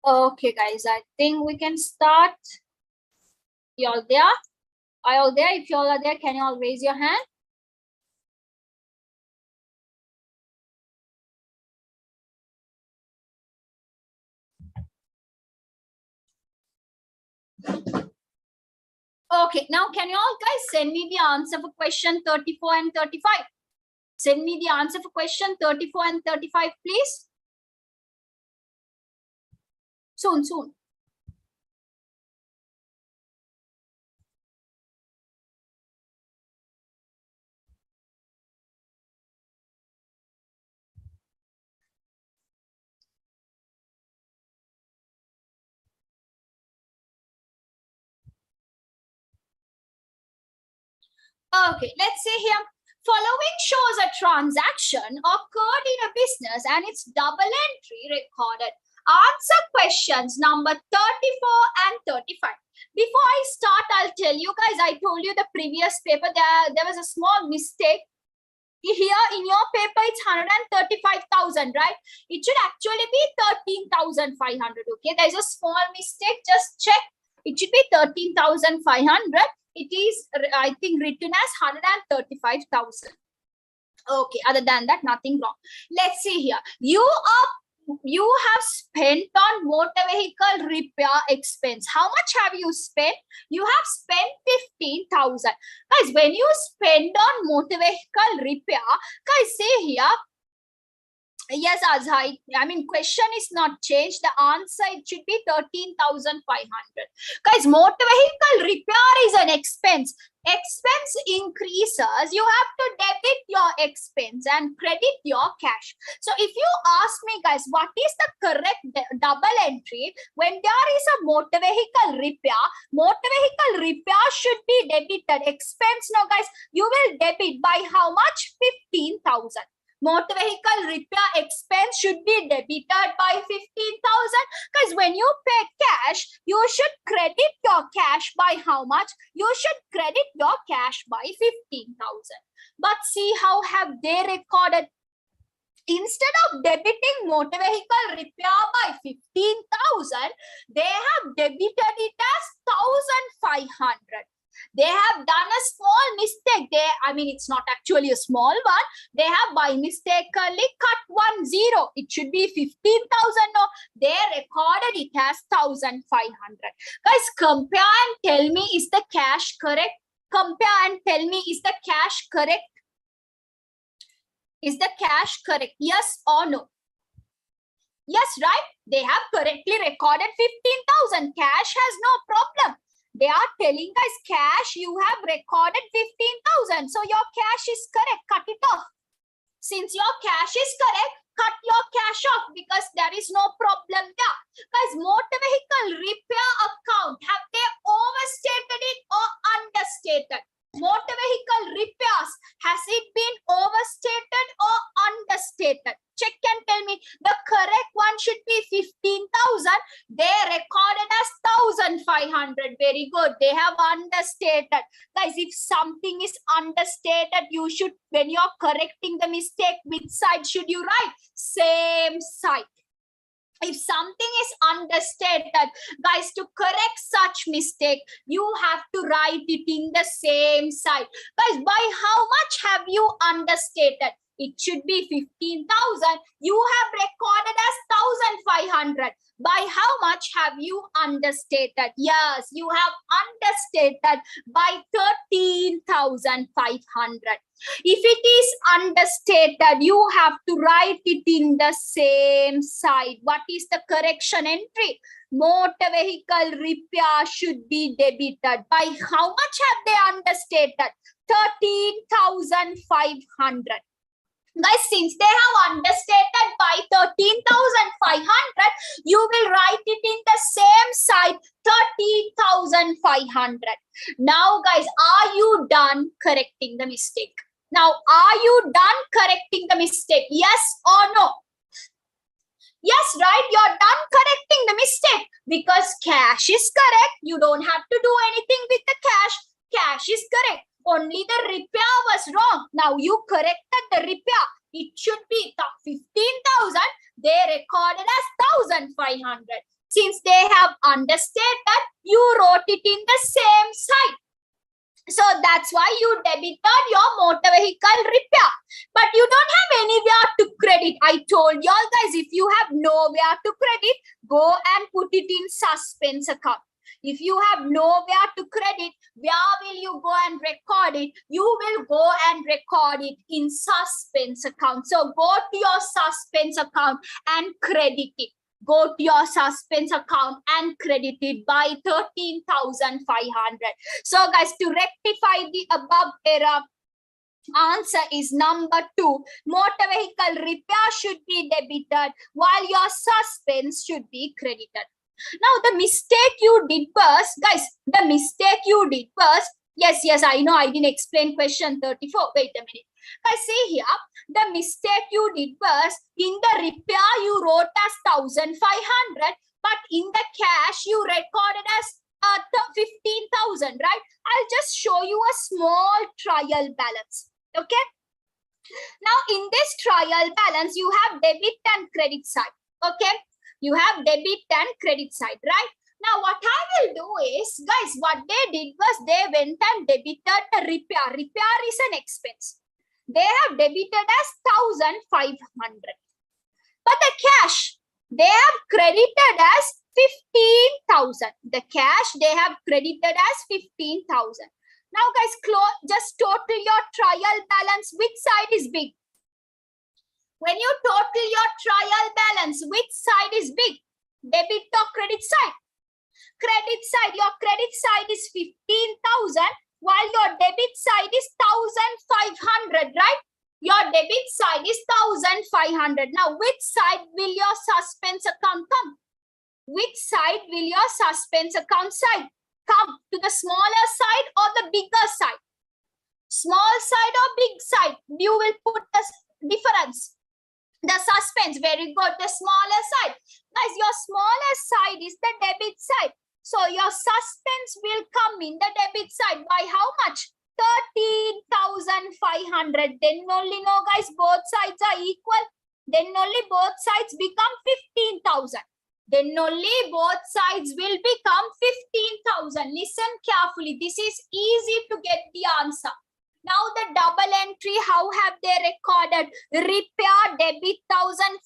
Okay, guys, I think we can start. Y'all there? Are y'all there? If y'all are there, can you all raise your hand? Okay, now can you all guys send me the answer for question 34 and 35? Send me the answer for question 34 and 35, please. Soon, soon. Okay, let's see here. Following shows a transaction occurred in a business and its double entry recorded. Answer questions number 34 and 35. Before I start, I'll tell you guys, I told you the previous paper, there was a small mistake. Here in your paper, it's 135,000, right? It should actually be 13,500, okay? There's a small mistake, just check. It should be 13,500. It is, I think, written as 135,000. Okay, other than that, nothing wrong. Let's see here. You have spent on motor vehicle repair expense. How much have you spent? You have spent 15,000. Guys, when you spend on motor vehicle repair, guys, say here, yes, Azhai. I mean, question is not changed. The answer, it should be 13,500. Guys, motor vehicle repair is an expense. Expense increases. You have to debit your expense and credit your cash. So if you ask me, guys, what is the correct double entry when there is a motor vehicle repair should be debited. Expense, now, guys, you will debit by how much? 15,000. Motor vehicle repair expense should be debited by 15,000. Because when you pay cash, you should credit your cash by how much? You should credit your cash by 15,000. But see how have they recorded? Instead of debiting motor vehicle repair by 15,000, they have debited it as 1,500. They have done a small mistake. It's not actually a small one. They have by mistakenly cut 1 0. It should be 15,000. No, they recorded it as 1,500. Guys, compare and tell me, is the cash correct? Compare and tell me, is the cash correct? Is the cash correct? Yes or no? Yes, right? They have correctly recorded 15,000. Cash has no problem. They are telling us cash, you have recorded 15,000. So your cash is correct. Cut it off. Since your cash is correct, cut your cash off because there is no problem there. Guys, motor vehicle repair account, have they overstated it or understated? Motor vehicle repairs, has it been overstated or understated? Check and tell me. The correct one should be 15,000. They recorded as 1,500. Very good. They have understated. Guys, if something is understated, you should, when you're correcting the mistake, which side should you write? Same side. If something is understated, guys, to correct such mistake, you have to write it in the same side. Guys, by how much have you understated? It should be 15,000. You have recorded as 1,500. By how much have you understated? Yes, you have understated by 13,500. If it is understated, you have to write it in the same side. What is the correction entry? Motor vehicle repair should be debited. By how much have they understated? 13,500. Guys, since they have understated by 13,500, you will write it in the same side, 13,500. Now, guys, are you done correcting the mistake? Now, are you done correcting the mistake? Yes or no? Yes, right? You're done correcting the mistake because cash is correct. You don't have to do anything with the cash. Cash is correct. Only the repair was wrong. Now you corrected the repair. It should be 15,000. They recorded as 1,500. since they have understated, you wrote it in the same side. So that's why you debited your motor vehicle repair. But you don't have anywhere to credit. I told y'all guys, if you have nowhere to credit, go and put it in suspense account. If you have nowhere to credit, where will you go and record it? You will go and record it in suspense account. So go to your suspense account and credit it. Go to your suspense account and credit it by 13,500. So guys, to rectify the above error, answer is number 2. Motor vehicle repair should be debited while your suspense should be credited. Now the mistake you did was, guys, the mistake you did was, yes, I know I didn't explain question 34. Wait a minute. Guys, see here, the mistake you did was, in the repair you wrote as 1,500, but in the cash you recorded as 15,000, right? I'll just show you a small trial balance. Okay. Now in this trial balance, you have debit and credit side. Okay. You have debit and credit side, right? Now what I will do is, guys, what they did was they went and debited the repair. Repair is an expense. They have debited as 1,500. But the cash, they have credited as 15,000. The cash, they have credited as 15,000. Now guys, just total your trial balance. Which side is big? When you total your trial balance, which side is big? Debit or credit side? Credit side. Your credit side is 15,000 while your debit side is 1,500, right? Your debit side is 1,500. Now, which side will your suspense account come? Which side will your suspense account side come? To the smaller side or the bigger side? Small side or big side? You will put the difference. The suspense, very good. The smaller side. Guys, your smaller side is the debit side. So your suspense will come in the debit side by how much? 13,500. Then only, no guys, both sides are equal. Then only both sides become 15,000. Then only both sides will become 15,000. Listen carefully. This is easy to get the answer. Now the double entry, how have they recorded? Repair, debit 1,500,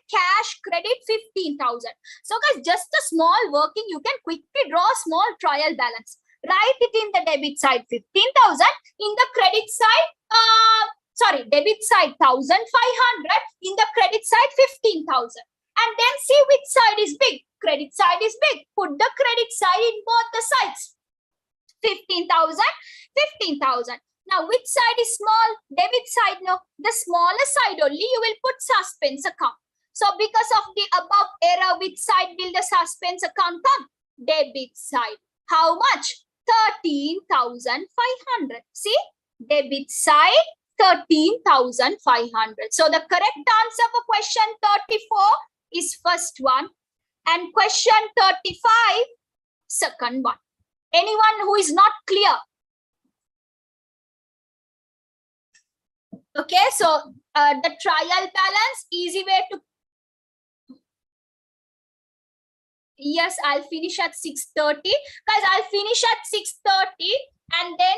cash, credit 15,000. So guys, just a small working, you can quickly draw a small trial balance. Write it in the debit side 15,000, in the credit side, debit side 1,500, in the credit side 15,000. And then see which side is big. Credit side is big. Put the credit side in both the sides. 15,000, 15,000. Now, which side is small? Debit side, no. The smaller side only, you will put suspense account. So, because of the above error, which side will the suspense account come? Debit side. How much? 13,500. See? Debit side, 13,500. So, the correct answer for question 34 is first one. And question 35, second one. Anyone who is not clear? Okay, so the trial balance, easy way to... Yes, I'll finish at 6:30. Guys, I'll finish at 6:30 and then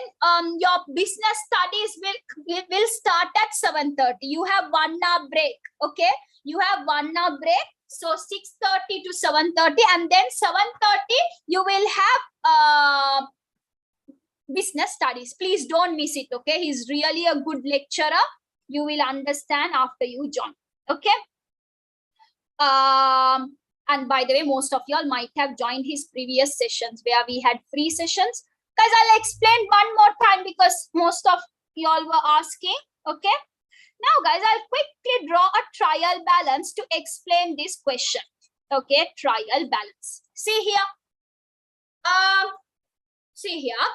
your business studies will start at 7:30. You have 1 hour break, okay? You have 1 hour break. So 6:30 to 7:30 and then 7:30 you will have business studies. Please don't miss it, okay? He's really a good lecturer. You will understand after you join, okay? And by the way, most of y'all might have joined his previous sessions where we had free sessions. Guys, I'll explain one more time because most of y'all were asking, okay? Now, guys, I'll quickly draw a trial balance to explain this question, okay? Trial balance. See here. See here.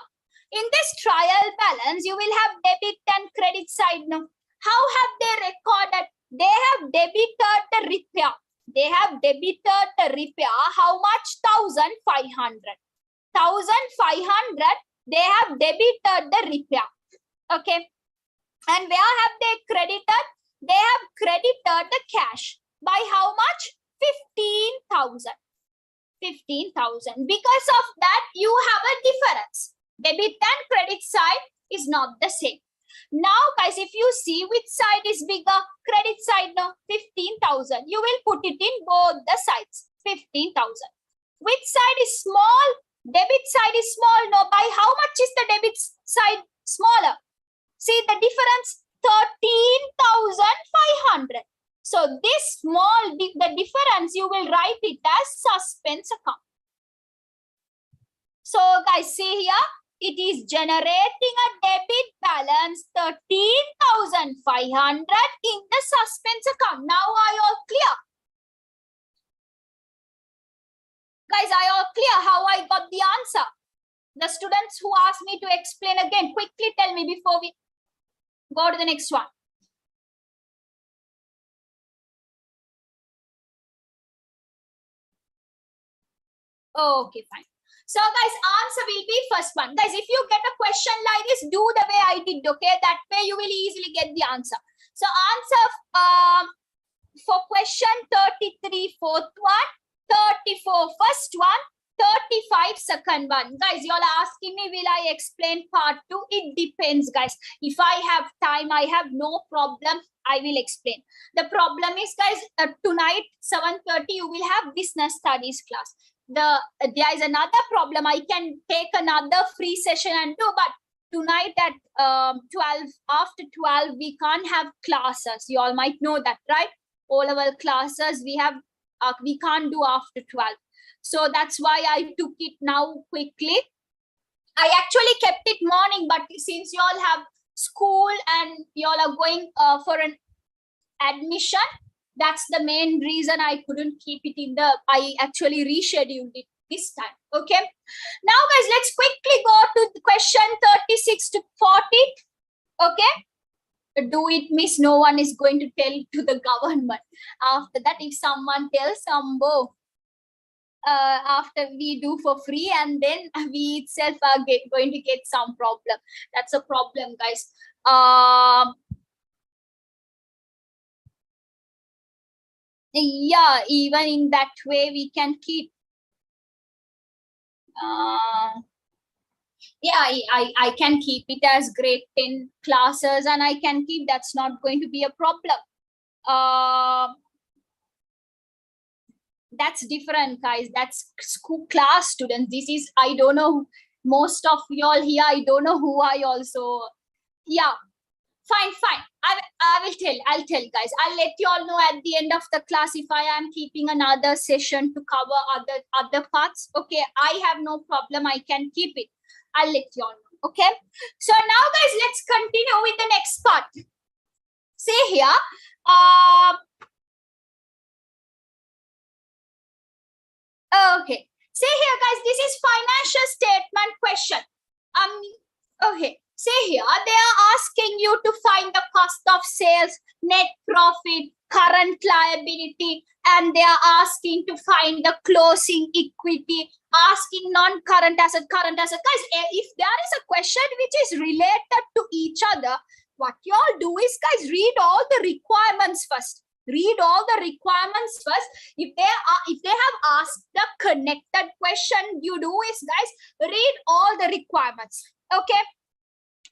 In this trial balance, you will have debit and credit side now. How have they recorded? They have debited the repair. They have debited the repair. How much? 1,500. 1,500. They have debited the repair. Okay. And where have they credited? They have credited the cash. By how much? 15,000. 15,000. Because of that, you have a difference. Debit and credit side is not the same. Now, guys, if you see which side is bigger, credit side, no, 15,000. You will put it in both the sides, 15,000. Which side is small? Debit side is small. No, by how much is the debit side smaller? See the difference, 13,500. So this small, the difference, you will write it as suspense account. So guys, see here, it is generating a debit balance 13,500 in the suspense account. Now are you all clear? Guys, are you all clear how I got the answer? The students who asked me to explain again, quickly tell me before we go to the next one. Okay, fine. So guys, answer will be first one. Guys, if you get a question like this, do the way I did, okay? That way you will easily get the answer. So answer for question 33, fourth one, 34, first one, 35, second one. Guys, you all are asking me, will I explain part 2? It depends, guys. If I have time, I have no problem, I will explain. The problem is, guys, tonight, 7:30, you will have business studies class. There is another problem. I can take another free session and do, but tonight at 12, after 12, we can't have classes. You all might know that, right? All our classes we have, we can't do after 12. So that's why I took it now quickly. I actually kept it morning, but since you all have school and you all are going for an admission, that's the main reason I couldn't keep it in the, I actually rescheduled it this time. Okay. Now, guys, let's quickly go to question 36 to 40. Okay. Do it, miss. No one is going to tell to the government. After that, if someone tells Sambo, after we do for free, and then we itself are going to get some problem. That's a problem, guys. Yeah, even in that way we can keep. Yeah, I can keep it as grade 10 classes, and I can keep, that's not going to be a problem. That's different, guys. That's school class students. This is, I don't know, most of y'all here, I don't know who are you also. Yeah, fine. I'll tell guys. I'll let you all know at the end of the class if I am keeping another session to cover other parts. Okay, I have no problem. I can keep it. I'll let you all know. Okay. So now, guys, let's continue with the next part. See here. Okay. See here, guys. This is financial statement question. Okay. See here, they are asking you to find the cost of sales, net profit, current liability, and they are asking to find the closing equity, asking non-current asset, current asset. Guys, if there is a question which is related to each other, what you all do is, guys, read all the requirements first. Read all the requirements first. If they have asked the connected question, you do is, guys, read all the requirements. Okay.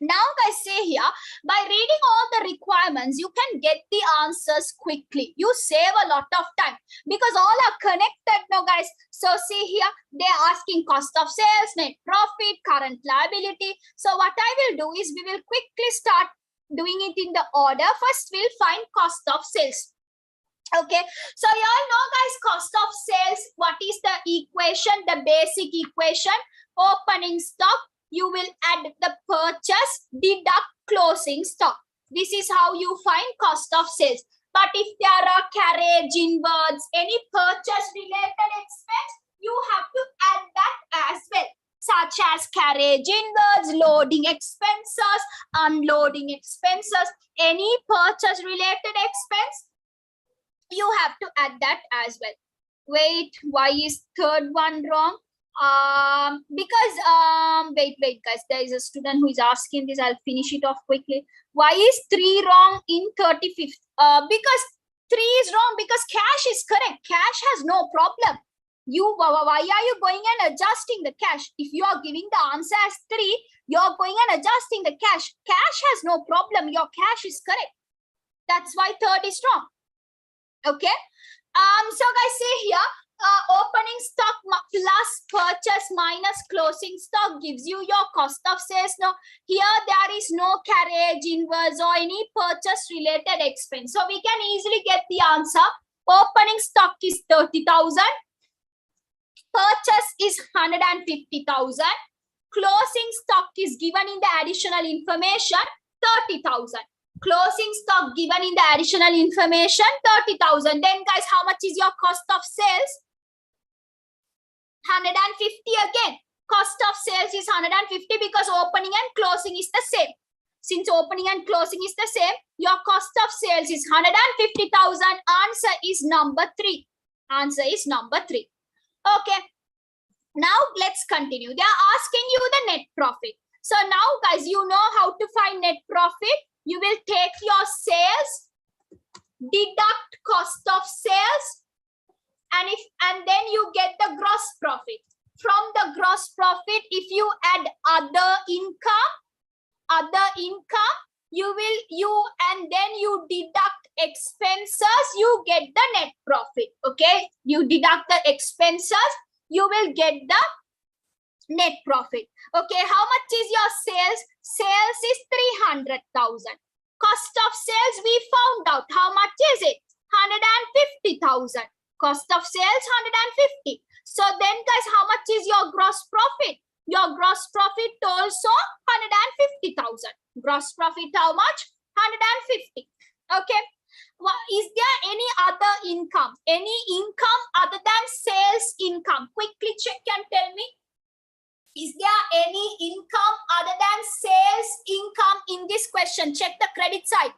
Now, guys, say here, by reading all the requirements, you can get the answers quickly. You save a lot of time because all are connected now, guys. So see here, they're asking cost of sales, net profit, current liability. So what I will do is we will quickly start doing it in the order. First, we'll find cost of sales. Okay, so you all know, guys, cost of sales, what is the equation, the basic equation? Opening stock, you will add the purchase, deduct closing stock. This is how you find cost of sales. But if there are carriage inwards, any purchase related expense, you have to add that as well, such as carriage inwards, loading expenses, unloading expenses, any purchase related expense, you have to add that as well. Wait, why is third one wrong? Wait, guys, there is a student who is asking this. I'll finish it off quickly. Why is 3 wrong in 35th? Because 3 is wrong because cash is correct. Cash has no problem. Why are you going and adjusting the cash? If you are giving the answer as 3, you're going and adjusting the cash. Cash has no problem. Your cash is correct. That's why third is wrong. Okay. So guys, see here, opening stock plus purchase minus closing stock gives you your cost of sales. Now, here there is no carriage, inverse, or any purchase related expense. So we can easily get the answer. Opening stock is 30,000. Purchase is 150,000. Closing stock is given in the additional information, 30,000. Closing stock given in the additional information, 30,000. Then guys, how much is your cost of sales? 150 again. Cost of sales is 150 because opening and closing is the same. Since opening and closing is the same, your cost of sales is 150,000. Answer is number 3. Answer is number 3. Okay. Now let's continue. They are asking you the net profit. So now guys, you know how to find net profit. You will take your sales, deduct cost of sales, and then you get the gross profit. From the gross profit, if you add other income, and then you deduct expenses, you get the net profit. Okay, you deduct the expenses, you will get the net profit. Okay, how much is your sales? Sales is 300,000. Cost of sales, we found out. How much is it? 150,000. Cost of sales 150. So then guys, how much is your gross profit? Your gross profit also 150,000. Gross profit how much? 150. Okay. Well, is there any other income? Any income other than sales income? Quickly check and tell me. Is there any income other than sales income in this question? Check the credit side.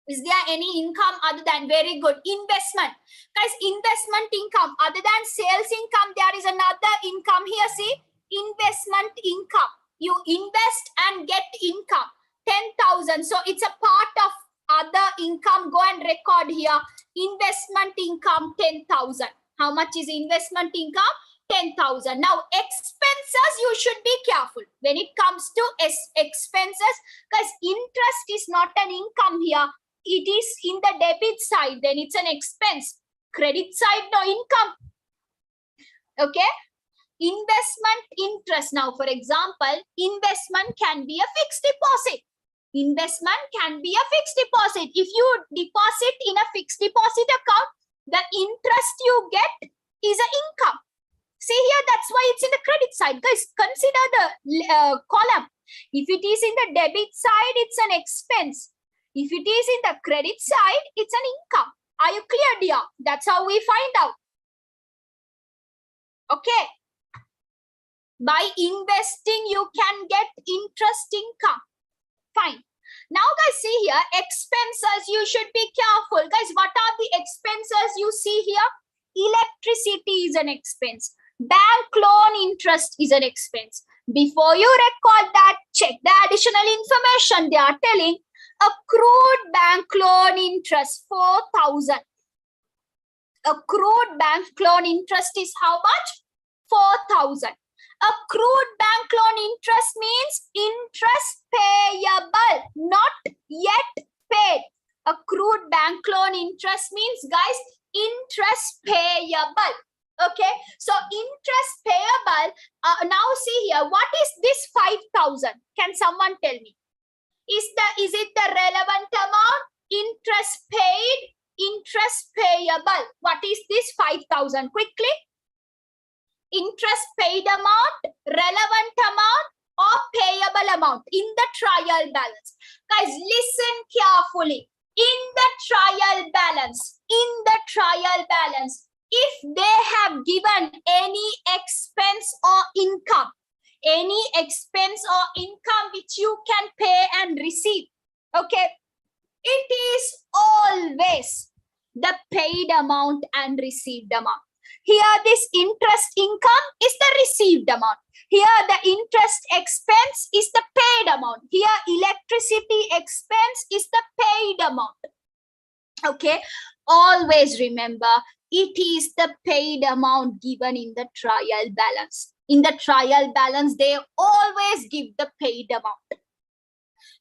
Is there any income other than? Very good. Investment. Guys, investment income. Other than sales income, there is another income here. See, investment income. You invest and get income. 10,000. So it's a part of other income. Go and record here. Investment income 10,000. How much is investment income? 10,000. Now expenses, you should be careful when it comes to expenses, because interest is not an income here. It is in the debit side, then it's an expense. Credit side, no income. Okay. Investment interest. Now, for example, investment can be a fixed deposit. Investment can be a fixed deposit. If you deposit in a fixed deposit account, the interest you get is an income. See here, that's why it's in the credit side. Guys, consider the column. If it is in the debit side, it's an expense. If it is in the credit side, it's an income. Are you clear, dear? That's how we find out. Okay. By investing, you can get interest income. Fine. Now, guys, see here, expenses, you should be careful. Guys, what are the expenses you see here? Electricity is an expense. Bank loan interest is an expense. Before you record that, check the additional information they are telling. Accrued bank loan interest 4,000. Accrued bank loan interest is how much? 4,000. Accrued bank loan interest means interest payable, not yet paid. Accrued bank loan interest means, guys, interest payable. Okay, so interest payable. Now see here, what is this 5,000? Can someone tell me? Is it the relevant amount? Interest paid, interest payable. What is this 5,000? Quickly. Interest paid amount, relevant amount, or payable amount in the trial balance. Guys, listen carefully. In the trial balance, if they have given any expense or income, which you can pay and receive, okay, it is always the paid amount and received amount. Here, this interest income is the received amount. Here, the interest expense is the paid amount. Here, electricity expense is the paid amount. Okay, always remember, It is the paid amount given in the trial balance. In the trial balance, they always give the paid amount.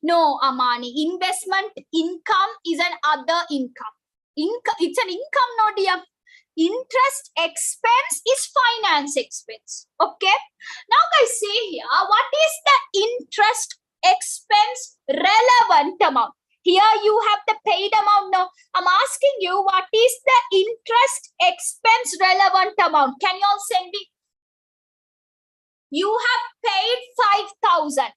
No, Amani, investment income is an other income. It's an income, no dear. Interest expense is finance expense. Okay. Now guys, say here, what is the interest expense relevant amount? Here you have the paid amount. Now I'm asking you, what is the interest expense relevant amount? Can you all send me? You have paid 5,000.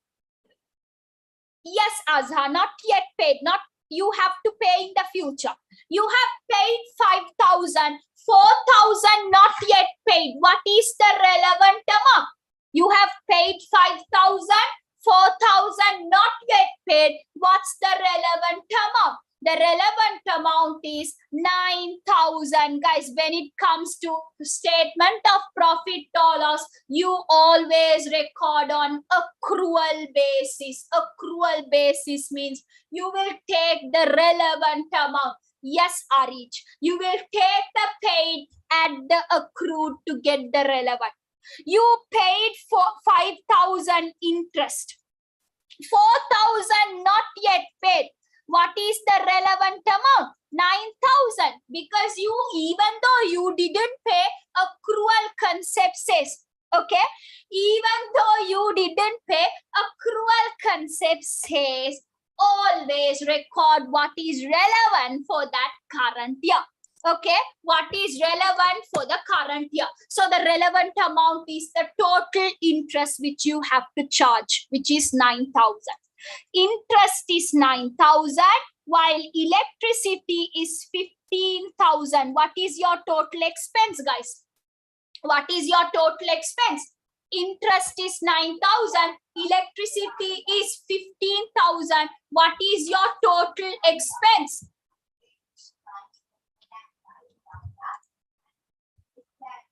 Yes, Azha, not yet paid. Not you have to pay in the future. You have paid 5,000. 4,000 not yet paid. What is the relevant amount? You have paid 5,000. 4,000 not yet paid. What's the relevant amount? The relevant amount is 9,000. Guys, when it comes to statement of profit or loss, you always record on accrual basis. Accrual basis means you will take the relevant amount. Yes, Arich, you will take the paid, add the accrued to get the relevant. You paid for 5,000 interest. 4,000 not yet paid. What is the relevant amount? 9,000. Because you, even though you didn't pay, accrual concept says, okay, even though you didn't pay, accrual concept says, always record what is relevant for that current year. Okay, what is relevant for the current year? So the relevant amount is the total interest which you have to charge, which is 9,000. Interest is 9,000, while electricity is 15,000. What is your total expense, guys? What is your total expense? Interest is 9,000. Electricity is 15,000. What is your total expense?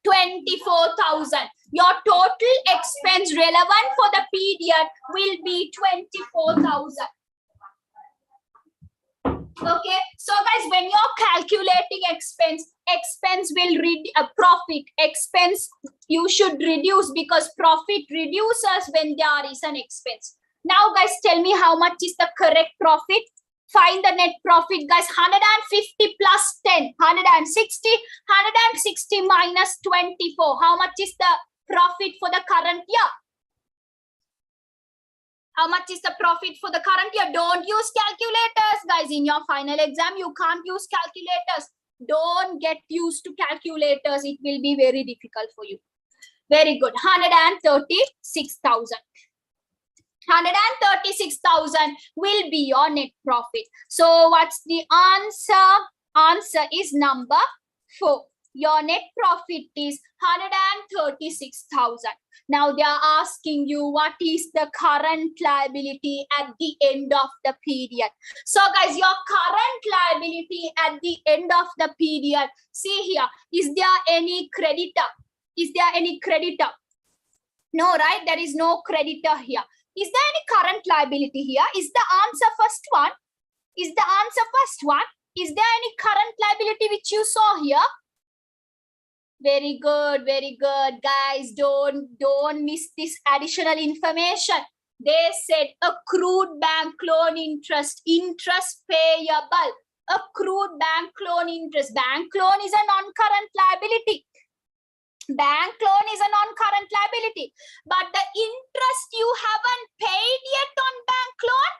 24,000. Your total expense relevant for the period will be 24,000. Okay, so guys, when you're calculating expense will read profit. Expense you should reduce because profit reduces when there is an expense. Now, guys, tell me how much is the correct profit. Find the net profit, guys. 150 plus 10, 160. 160 minus 24. How much is the profit for the current year? How much is the profit for the current year? Don't use calculators, guys. In your final exam, you can't use calculators. Don't get used to calculators. It will be very difficult for you. Very good. 136,000. 136,000 will be your net profit. So what's the answer? Answer is number 4. Your net profit is 136,000. Now they are asking you what is the current liability at the end of the period. So guys, your current liability at the end of the period, see here, is there any creditor? Is there any creditor? No, right? There is no creditor here. Is there any current liability here? Is the answer first one? Is the answer first one? Is there any current liability which you saw here? Very good, guys. Don't miss this additional information. They said accrued bank loan interest payable. Accrued bank loan interest. Bank loan is a non-current liability. Bank loan is a non-current liability. But the interest you haven't paid yet on bank loan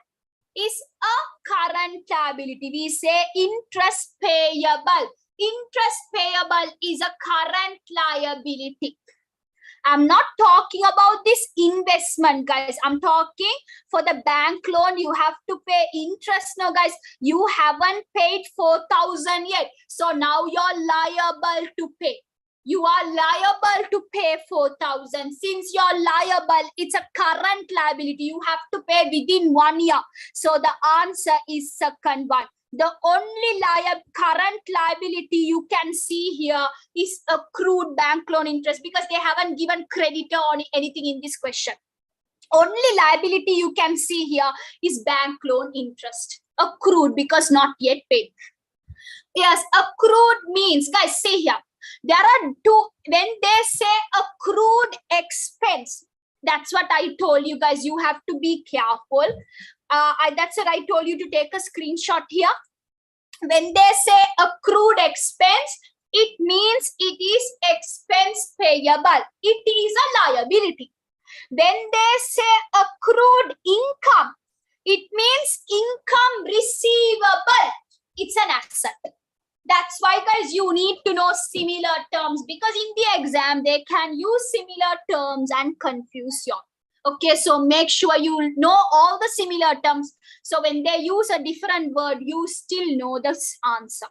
is a current liability. We say interest payable. Interest payable is a current liability. I'm not talking about this investment, guys. I'm talking for the bank loan. You have to pay interest now, guys. You haven't paid 4,000 yet. So now you're liable to pay. You are liable to pay 4,000. Since you're liable, it's a current liability. You have to pay within 1 year. So the answer is second one. The only current liability you can see here is accrued bank loan interest because they haven't given credit or anything in this question. Only liability you can see here is bank loan interest. Accrued because not yet paid. Yes, accrued means, guys, see here. There are two, when they say accrued expense, that's what I told you guys. You have to be careful. That's what I told you to take a screenshot here. When they say accrued expense, it means it is expense payable. It is a liability. When they say accrued income, it means income receivable. It's an asset. That's why, guys, you need to know similar terms, because in the exam, they can use similar terms and confuse you. Okay, so make sure you know all the similar terms. So when they use a different word, you still know the answer.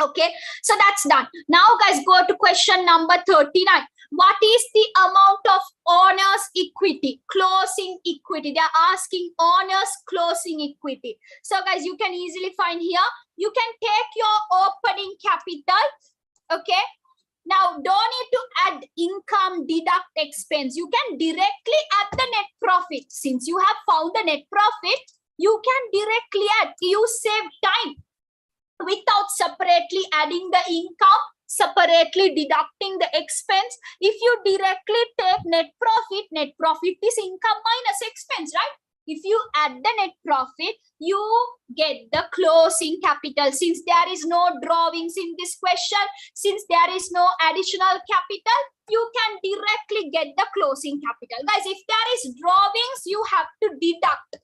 Okay, so that's done. Now, guys, go to question number 39. What is the amount of owner's equity, closing equity? They're asking owner's closing equity. So, guys, you can easily find here. You can take your opening capital. Okay. Now, don't need to add income, deduct expense. You can directly add the net profit. Since you have found the net profit, you can directly add. You save time without separately adding the income, separately deducting the expense. If you directly take net profit is income minus expense, right? If you add the net profit, you get the closing capital. Since there is no drawings in this question, since there is no additional capital, you can directly get the closing capital. Guys, if there is drawings, you have to deduct.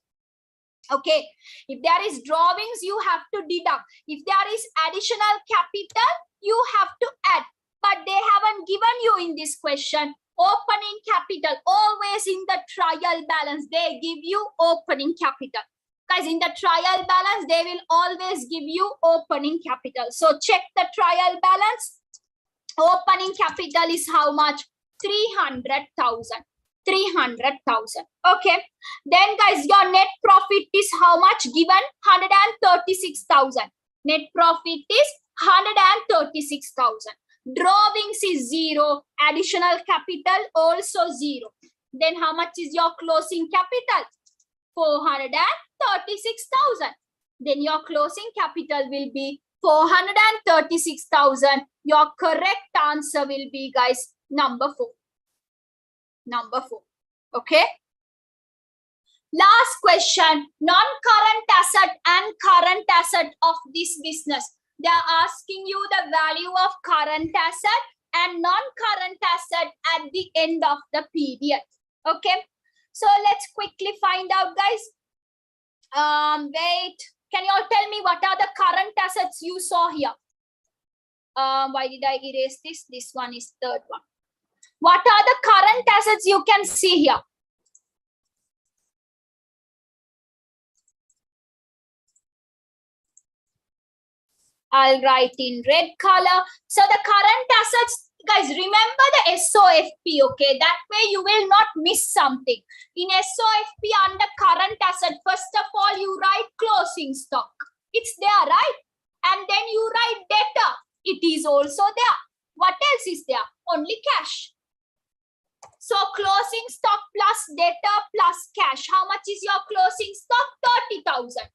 Okay, if there is drawings, you have to deduct. If there is additional capital, you have to add. But they haven't given you in this question opening capital. Always in the trial balance, they give you opening capital. Guys, in the trial balance, they will always give you opening capital. So check the trial balance. Opening capital is how much? 300,000. 300,000. Okay. Then, guys, your net profit is how much given? 136,000. Net profit is 136,000. Drawings is 0. Additional capital also 0. Then how much is your closing capital? 436,000. Then your closing capital will be 436,000. Your correct answer will be, guys, number 4. Number 4. Okay. Last question. Non-current asset and current asset of this business. They are asking you the value of current asset and non-current asset at the end of the period. Okay. So let's quickly find out, guys. Wait. Can you all tell me what are the current assets you saw here? Why did I erase this? This one is third one. What are the current assets you can see here? I'll write in red color. So the current assets, guys, remember the SOFP, okay? That way you will not miss something. In SOFP under current asset, first of all, you write closing stock. It's there, right? And then you write debtor. It is also there. What else is there? Only cash. So closing stock plus debtor plus cash. How much is your closing stock? 30,000.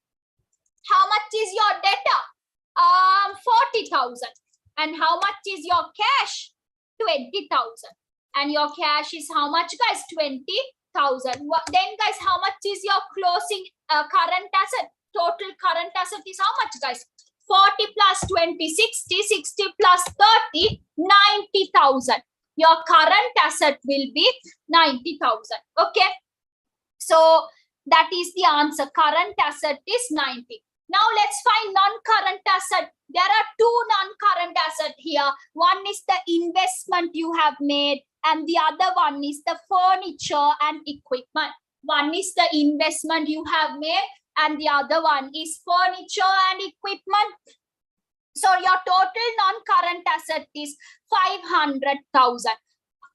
How much is your debtor? 40,000. And how much is your cash? 20,000. And your cash is how much, guys? 20,000. Then, guys, how much is your closing current asset? Total current asset is how much, guys? 40 plus 20, 60, 60 plus 30, 90,000. Your current asset will be 90,000. Okay. So that is the answer. Current asset is 90. Now let's find non-current asset. There are two non-current assets here. One is the investment you have made, and the other one is the furniture and equipment. One is the investment you have made, and the other one is furniture and equipment. So your total non-current asset is 500,000.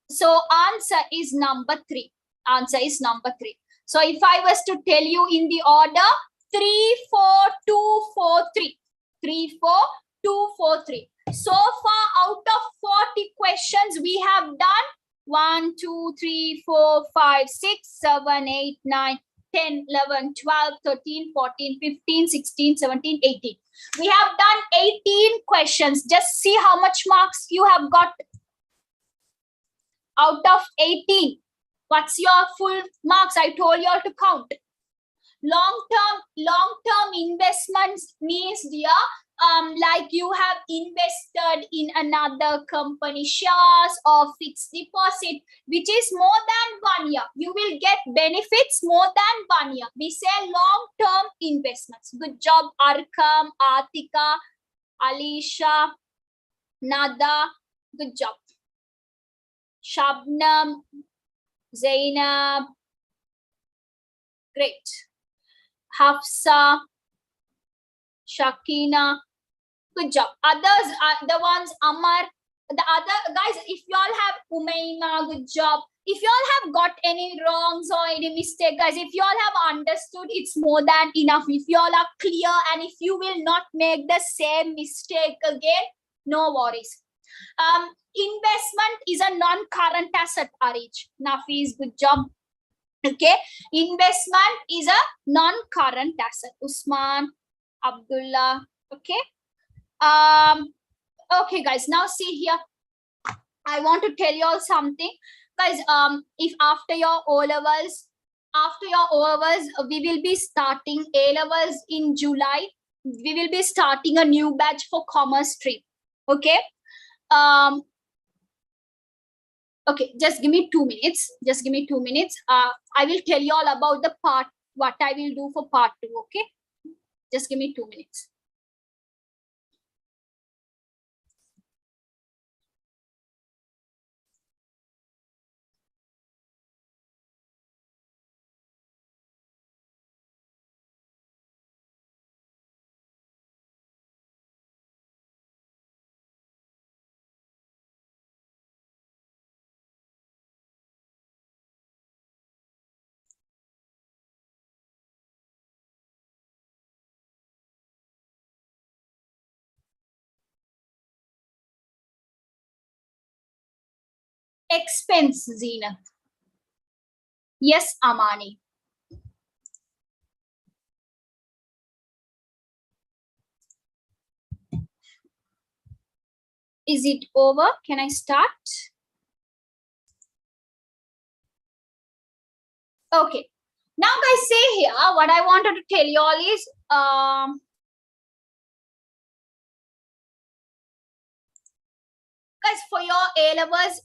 So answer is number 3. Answer is number 3. So if I was to tell you in the order, 3, 4, 2, 4, 3. 3, 4, 2, 4, 3. So far, out of 40 questions, we have done 1, 2, 3, 4, 5, 6, 7, 8, 9, 10, 11, 12, 13, 14, 15, 16, 17, 18. We have done 18 questions. Just see how much marks you have got out of 18. What's your full marks? I told you all to count. Long-term investments means, dear, like you have invested in another company shares or fixed deposit, which is more than 1 year. You will get benefits more than 1 year. We say long-term investments. Good job, Arkam, Atika, Alisha, Nada. Good job. Shabnam, Zainab. Great. Hafsa, Shakina. Good job. Others are the ones, Amar. The other guys, if you all have Umayma, good job. If you all have got any wrongs or any mistake, guys, if you all have understood, it's more than enough. If you all are clear and if you will not make the same mistake again, no worries. Investment is a non-current asset, Arich. Nafis, good job. Okay, investment is a non-current asset. Usman, Abdullah. Okay. Okay, guys. Now see here. I want to tell you all something, guys. If after your O levels, we will be starting A levels in July. We will be starting a new batch for commerce stream. Okay. Okay, just give me 2 minutes. Just give me 2 minutes. I will tell you all about the part, what I will do for part 2, okay? Just give me 2 minutes. Expense, Zina. Yes, Amani. Is it over? Can I start? Okay. Now, guys, say here, what I wanted to tell you all is, guys, for your A levels,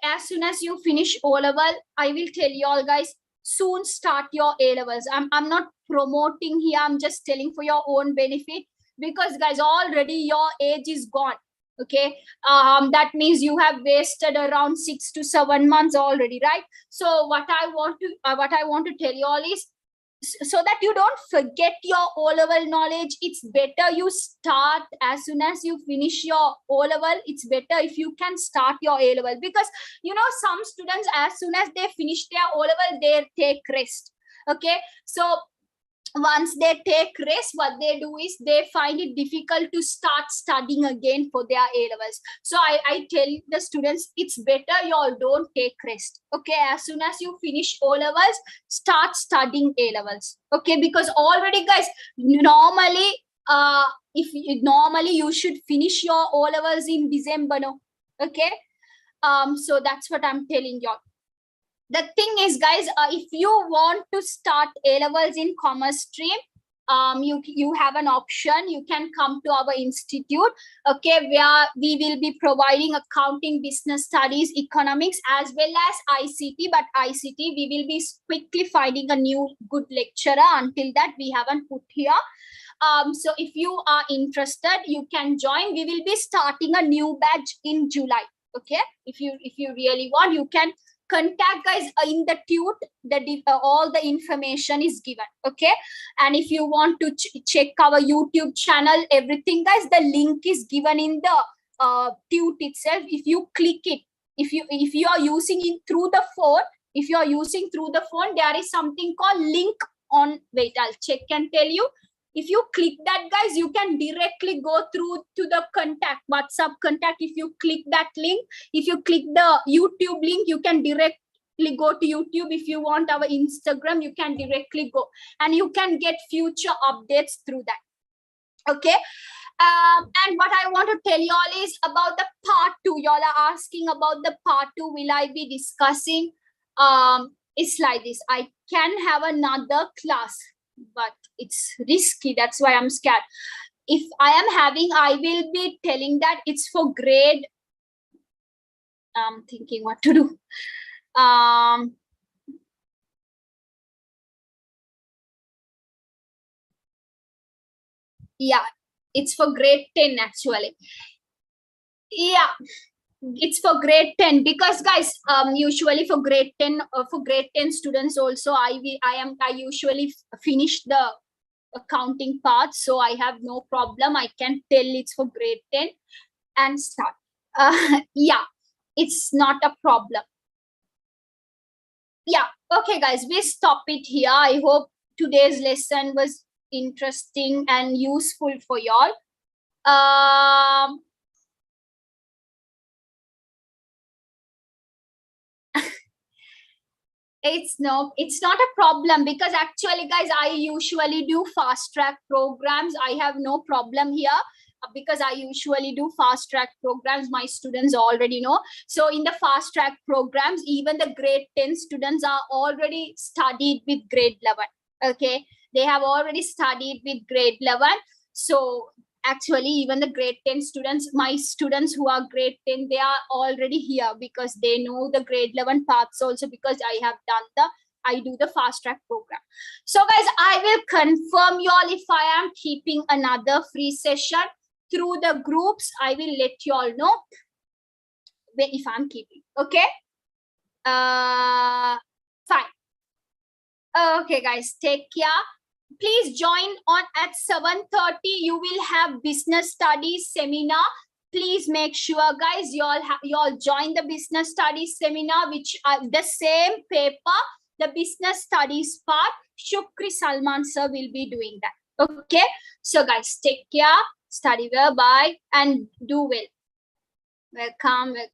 as soon as you finish O level, I will tell you all, guys, soon start your A levels. I'm not promoting here. I'm just telling for your own benefit, because, guys, already your age is gone. Okay, that means you have wasted around 6 to 7 months already, right? So what I want to tell you all is, so that you don't forget your O-level knowledge, it's better you start as soon as you finish your O-level. It's better if you can start your A-level, because, you know, some students, as soon as they finish their O-level, they take rest. Okay, so once they take rest, what they do is they find it difficult to start studying again for their A-levels. So I tell the students, it's better you all don't take rest. Okay, as soon as you finish O-levels, start studying A-levels. Okay, because already, guys, normally, normally you should finish your O-levels in December, no? Okay, so that's what I'm telling you all. The thing is, guys, if you want to start A-levels in commerce stream, you have an option. You can come to our institute, okay, where we will be providing accounting, business studies, economics, as well as ICT. But ICT, we will be quickly finding a new good lecturer. Until that, we haven't put here. So if you are interested, you can join. We will be starting a new batch in July. Okay, if you really want, you can contact, guys, in the TUTE. All the information is given. Okay, and if you want to check our YouTube channel, everything, guys, the link is given in the TUTE itself. If you click it, if you are using it through the phone, there is something called link on. Wait, I'll check and tell you. If you click that, guys, you can directly go through to the contact, WhatsApp contact. If you click that link, if you click the YouTube link, you can directly go to YouTube. If you want our Instagram, you can directly go, and you can get future updates through that. Okay. And what I want to tell y'all is about the part 2. Y'all are asking about the part 2. Will I be discussing? It's like this. I can have another class, but it's risky. That's why I'm scared. If I am having, I will be telling that it's for grade. I'm thinking what to do. Yeah, it's for grade 10 actually. Yeah, it's for grade 10 because guys, usually for grade 10 students also, I usually finish the accounting part, so I have no problem. I can tell it's for grade 10 and start. Yeah, it's not a problem. Yeah, okay guys, we stop it here. I hope today's lesson was interesting and useful for y'all. It's not a problem because actually guys, I usually do fast track programs. I have no problem here because I usually do fast track programs. My students already know. So in the fast track programs, even the grade 10 students are already studied with grade 11. Okay, they have already studied with grade 11. So actually even the grade 10 students, my students who are grade 10, they are already here because they know the grade 11 paths also, because I do the fast track program. So guys, I will confirm you all if I am keeping another free session through the groups. I will let you all know if I'm keeping. Okay, fine. Okay guys, take care. Please join on at 7:30. You will have business studies seminar. Please make sure guys, you all join the business studies seminar, which are the same paper, the business studies part. Shukri Salman sir will be doing that. Okay, so guys, take care, study well, bye, and do well. Welcome.